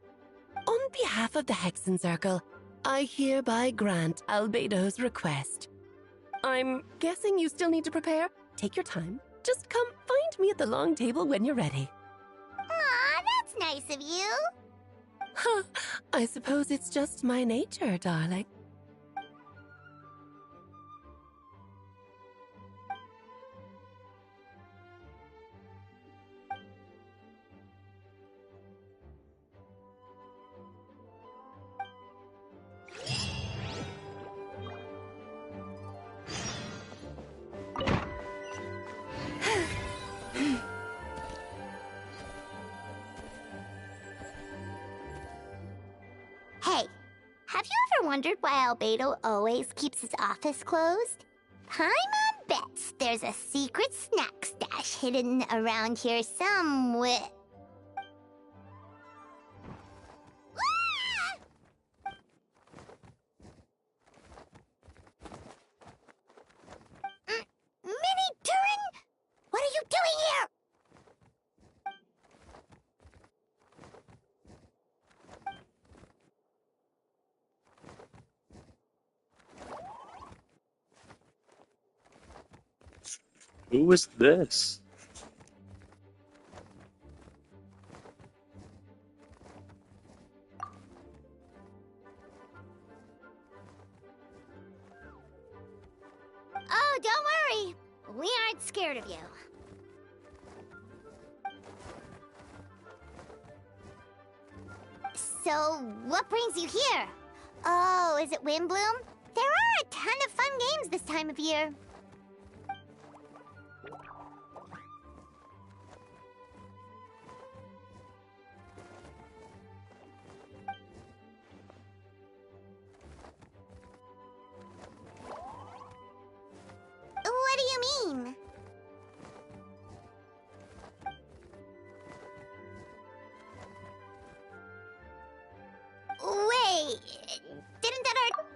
On behalf of the Hexencircle, I hereby grant Albedo's request. I'm guessing you still need to prepare? Take your time. Just come find me at the long table when you're ready. Aw, that's nice of you. Huh, I suppose it's just my nature, darling. Hey, have you ever wondered why Albedo always keeps his office closed? Paimon bets there's a secret snack stash hidden around here somewhere. Mini Turin? What are you doing here? Who was this? Oh, don't worry. We aren't scared of you. So, what brings you here? Oh, is it Windbloom? There are a ton of fun games this time of year. What do you mean? Wait, didn't that already...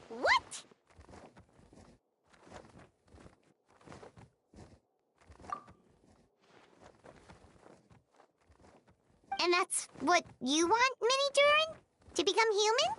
What? And that's what you want, Mini Durin? To become human?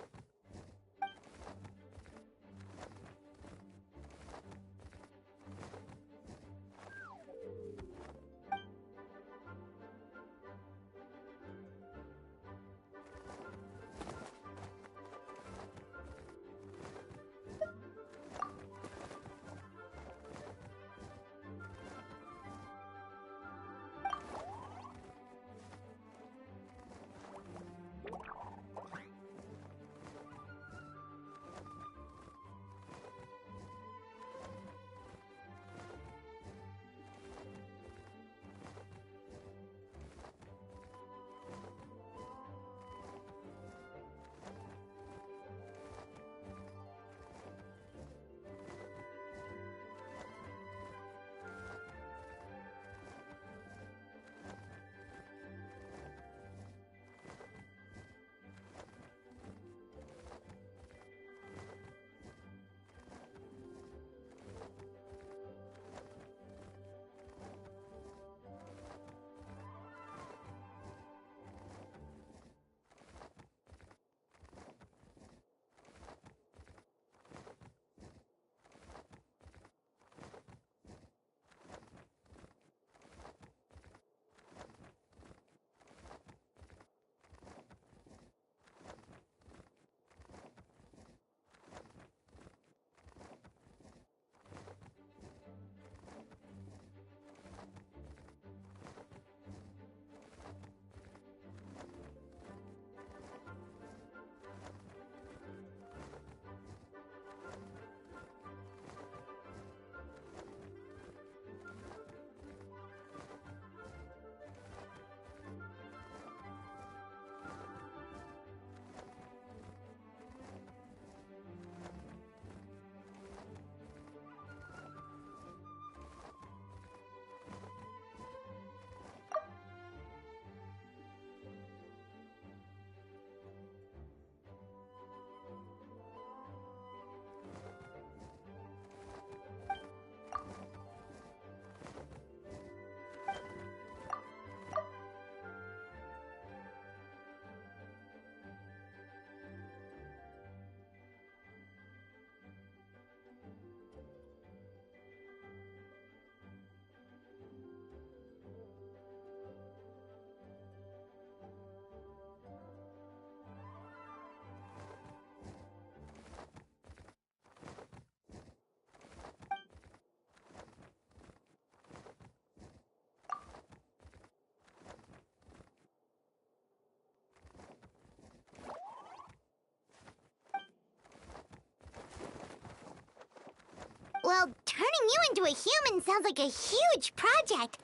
you into a human sounds like a huge project.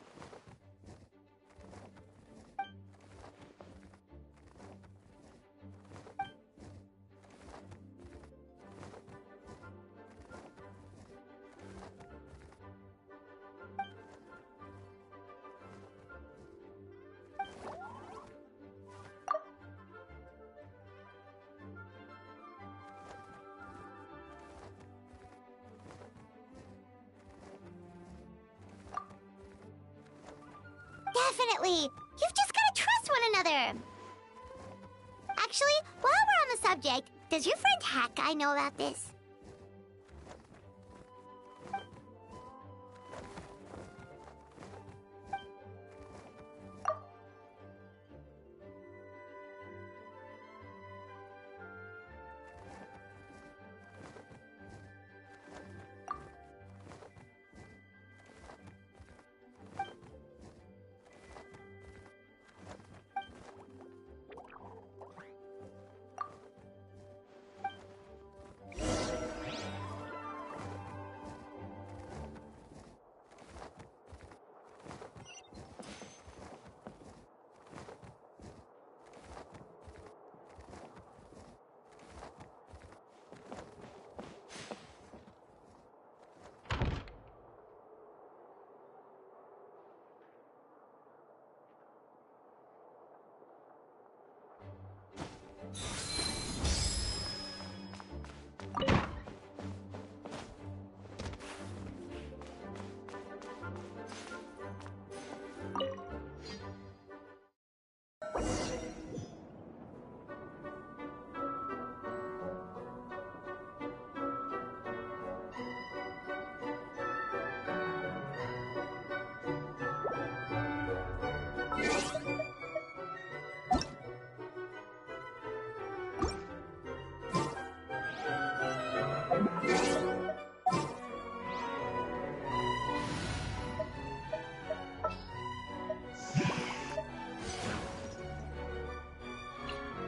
Definitely. You've just gotta trust one another. Actually, while we're on the subject, does your friend Hack Guy know about this?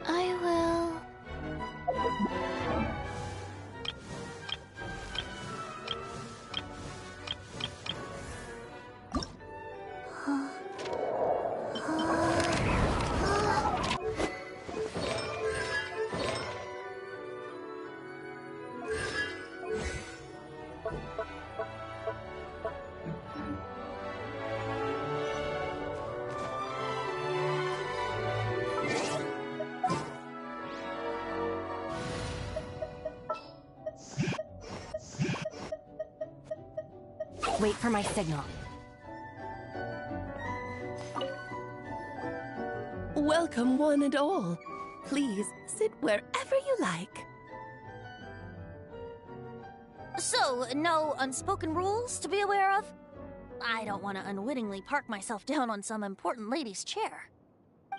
I will. Wait for my signal. Welcome, one and all. Please sit wherever you like. So, no unspoken rules to be aware of? I don't want to unwittingly park myself down on some important lady's chair.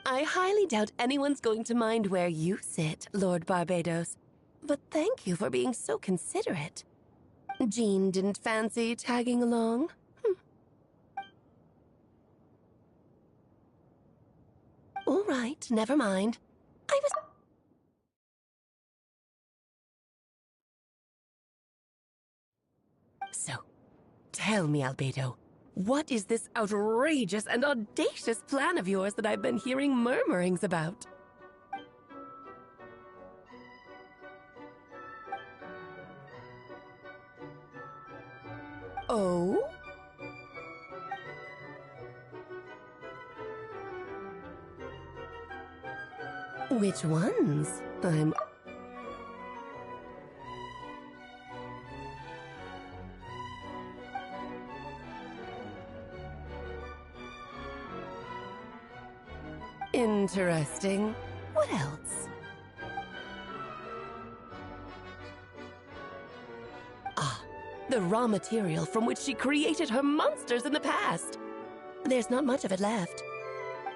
I highly doubt anyone's going to mind where you sit, Lord Barbados. But thank you for being so considerate. Jean didn't fancy tagging along? All right, never mind. I was... So, tell me, Albedo, what is this outrageous and audacious plan of yours that I've been hearing murmurings about? Oh? Which ones? I'm... Interesting. What else? Ah, the raw material from which she created her monsters in the past. There's not much of it left.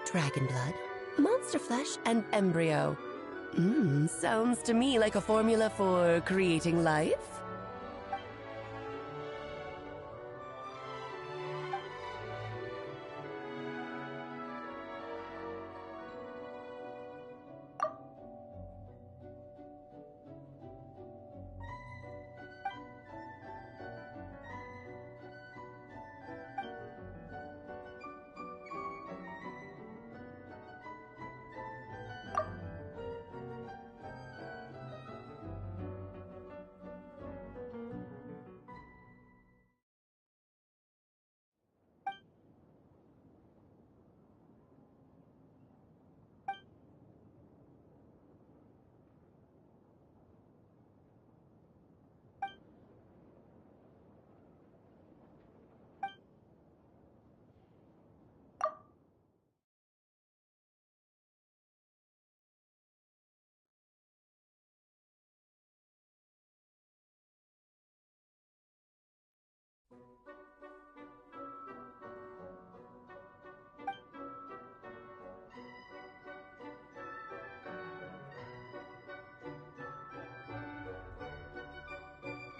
Dragon blood, monster flesh, and embryo. Sounds to me like a formula for creating life.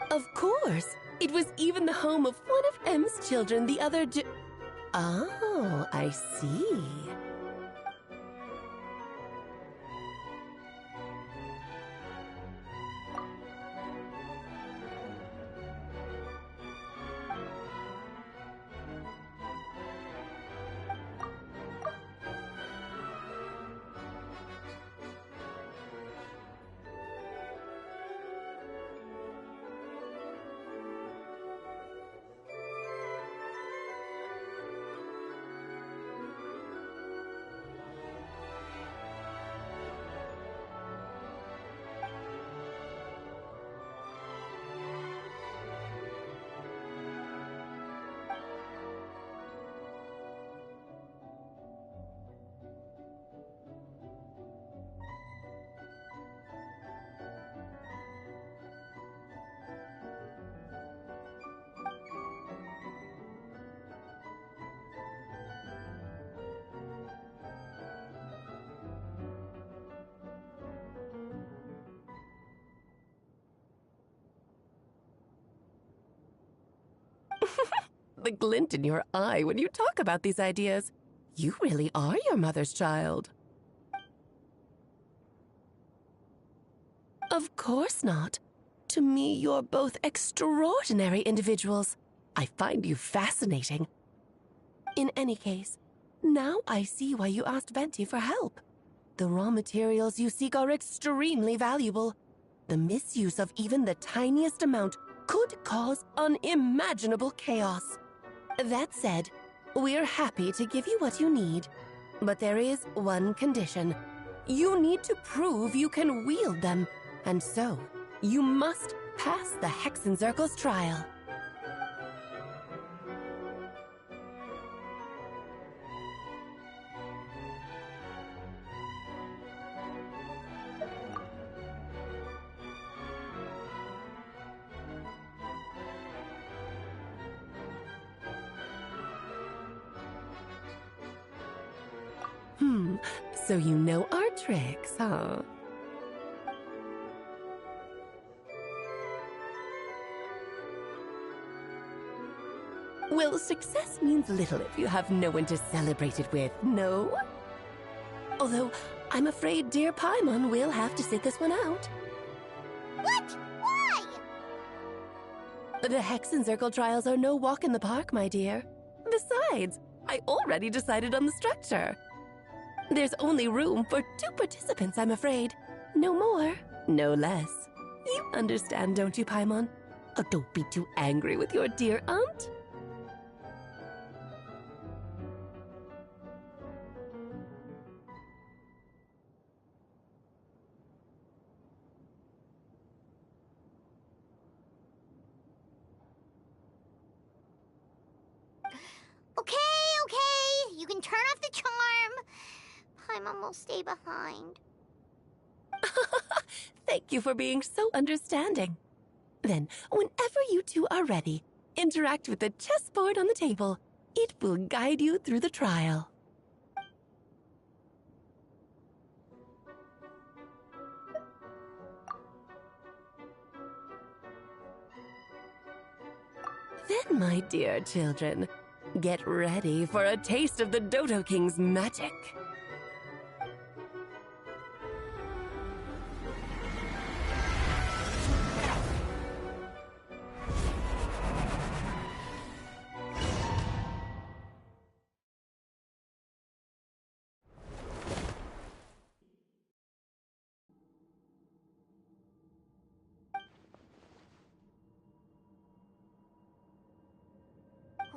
Of course. It was even the home of one of M's children the other day. Oh, I see. The glint in your eye when you talk about these ideas. You really are your mother's child. Of course not. To me, you're both extraordinary individuals. I find you fascinating. In any case, now I see why you asked Venti for help. The raw materials you seek are extremely valuable. The misuse of even the tiniest amount could cause unimaginable chaos. That said, we're happy to give you what you need. But there is one condition. You need to prove you can wield them, and so you must pass the Hexenzirkel's trial. So you know our tricks, huh? Well, success means little if you have no one to celebrate it with, no? Although, I'm afraid dear Paimon will have to sit this one out. What? Why? The Hexenzirkel trials are no walk in the park, my dear. Besides, I already decided on the structure. There's only room for 2 participants, I'm afraid. No more, no less. You understand, don't you, Paimon? Oh, don't be too angry with your dear aunt. Okay. You can turn off the charm. Paimon will stay behind. Thank you for being so understanding. Then, whenever you two are ready, interact with the chessboard on the table. It will guide you through the trial. Then, my dear children, get ready for a taste of the Dodo King's magic.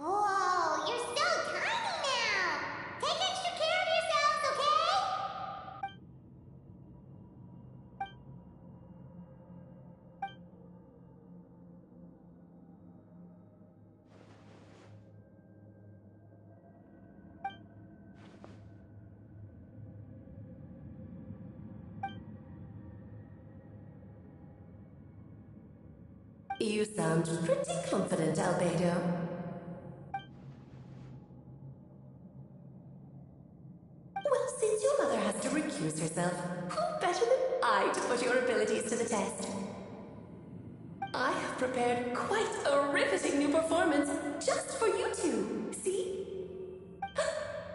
Whoa, you're so tiny now! Take extra care of yourselves, okay? You sound pretty confident, Albedo. Well, since your mother has to recuse herself, who better than I to put your abilities to the test? I have prepared quite a riveting new performance just for you two. See?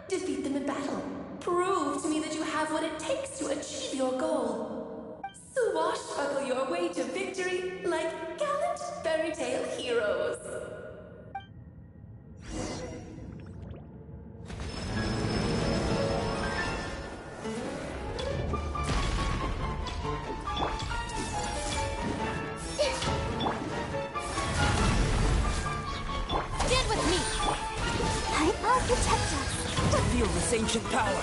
Defeat them in battle. Prove to me that you have what it takes to achieve your goal. Swashbuckle your way to victory like gallant fairy tale heroes. Stand with me! I'll protect us! Feel this ancient power.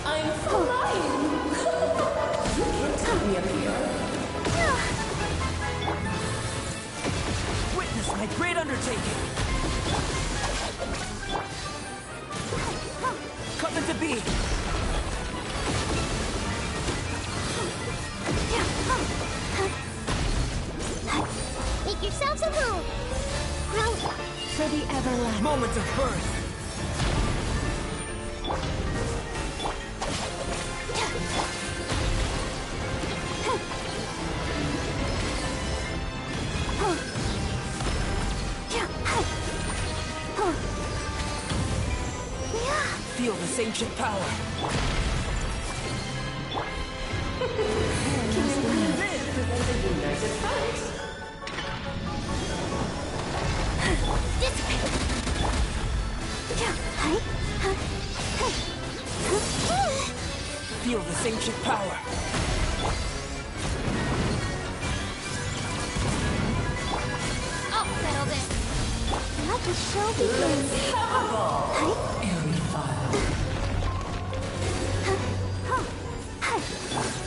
I'm flying! You can't tell me up here. Witness my great undertaking. Come into being. Make yourselves at home! Grow For the everlasting Moment of birth. Feel this ancient power. Feel this ancient power. I'll settle this! Let the show begin!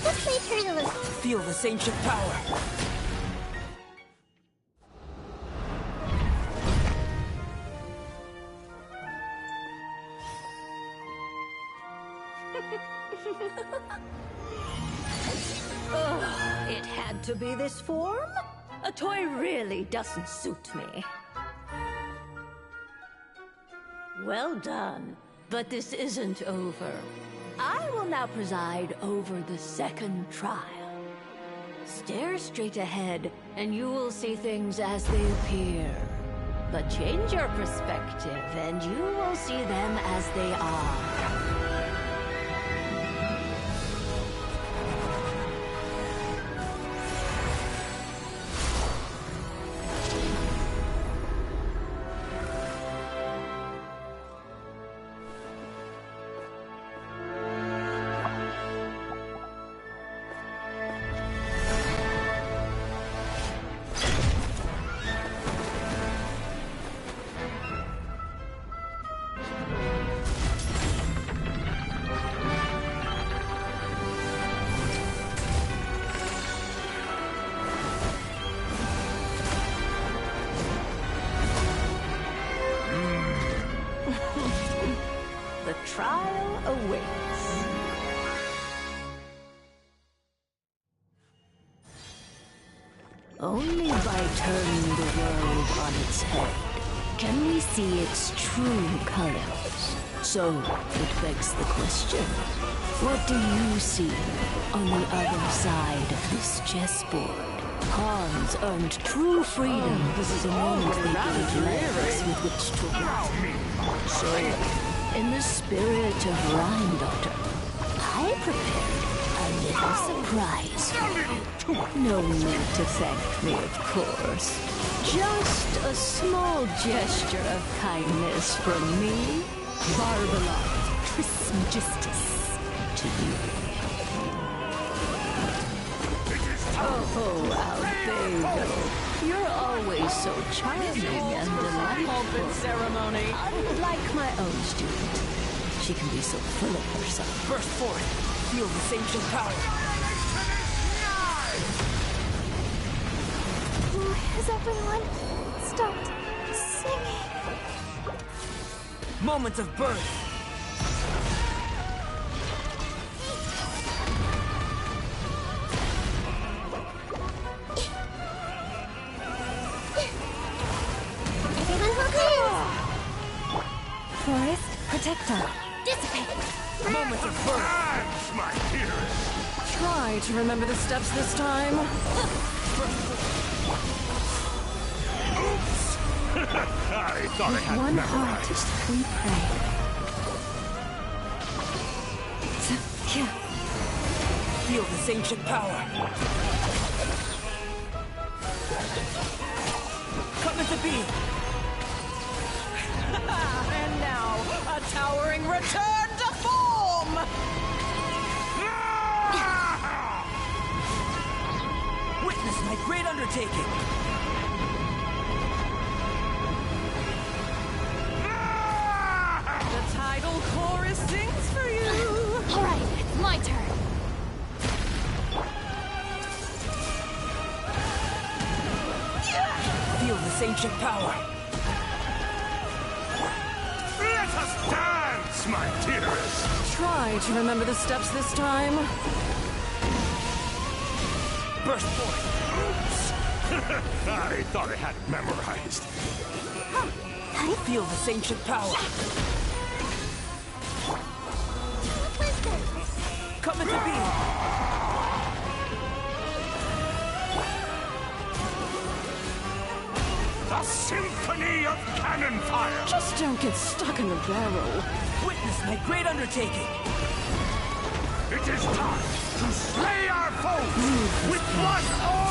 Let's play Paralogism! Feel this ancient power. Ugh, it had to be this form? A toy really doesn't suit me. Well done, but this isn't over. I will now preside over the second trial. Stare straight ahead, and you will see things as they appear. But change your perspective, and you will see them as they are. The trial awaits. Only by turning the world on its head can we see its true colors. So, it begs the question, what do you see on the other side of this chessboard? Pawns earned true freedom. This is a moment they gave legs with which to run. So, in the spirit of Rhyme Doctor, I prepared a little surprise for you. No need to thank me, of course. Just a small gesture of kindness from me, Barbalot Trismegistus, to you. Oh, Albedo, you're always so charming and delightful. Ceremony. Unlike my own student, she can be so full of herself. Burst forth. Feel this ancient power. Why has everyone stopped singing? Moment of birth. Everyone hold hands! Forest Protector. dissipate. Moment of birth. Dance, my dearest. Try to remember the steps this time. Oops! I thought I had One memorized. heart, we pray. Feel this ancient power. Come at the beam. And now, a towering return to form! Witness my great undertaking. The tidal chorus sings for you. All right, it's my turn. Feel this ancient power. Let us dance, my dearest. Try to remember the steps this time. Burst point. I thought I had it memorized. Feel this ancient power. Come at the beam. The symphony of cannon fire. Just don't get stuck in the barrel. Witness my great undertaking. It is time to slay our foes with blood all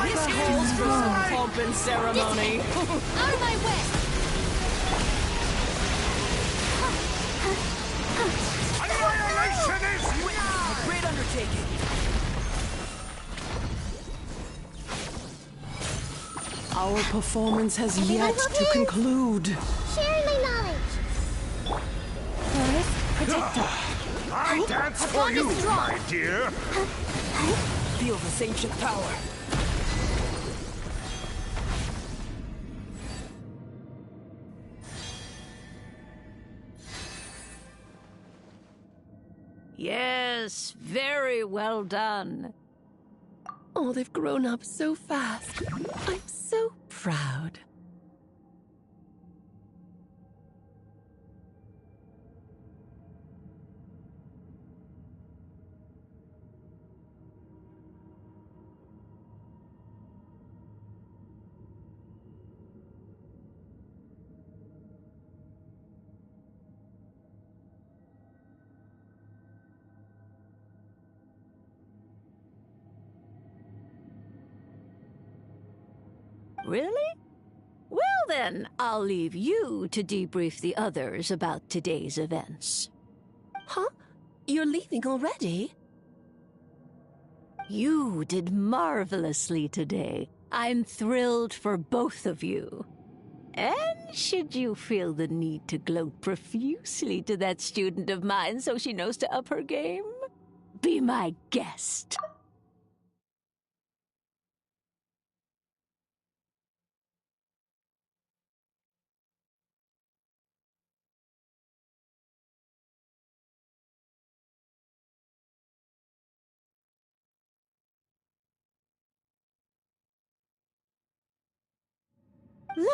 This calls for some pomp and ceremony. Out of my way! Annihilation is a great undertaking. Our performance has yet to conclude. Sharing my knowledge. First, protector. I dance for you, my dear. Feel this ancient power. Yes, very well done. Oh, they've grown up so fast. I'm so proud. Really? Well then, I'll leave you to debrief the others about today's events. Huh? You're leaving already? You did marvelously today. I'm thrilled for both of you. And should you feel the need to gloat profusely to that student of mine so she knows to up her game, be my guest.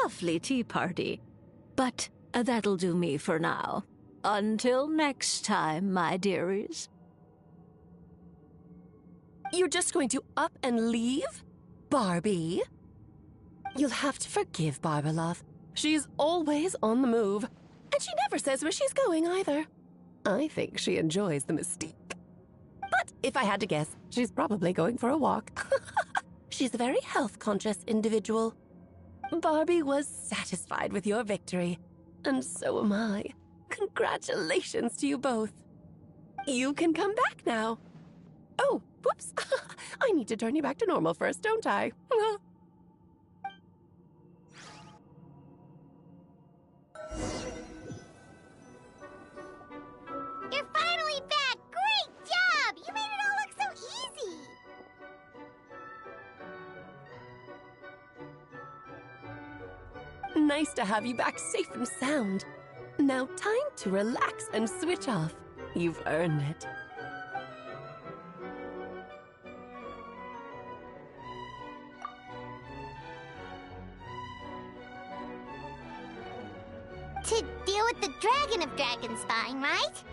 Lovely tea party. But that'll do me for now. Until next time, my dearies. You're just going to up and leave? Barbie? You'll have to forgive Barbalov. She's always on the move. And she never says where she's going either. I think she enjoys the mystique. But if I had to guess, she's probably going for a walk. She's a very health-conscious individual. Barbie was satisfied with your victory, and so am I. Congratulations to you both. You can come back now. Oh, whoops. I need to turn you back to normal first, don't I? You're finally back! Great job! You made it all look so easy! Nice to have you back safe and sound. Now time to relax and switch off. You've earned it. To deal with the Dragon of Dragonspine, right?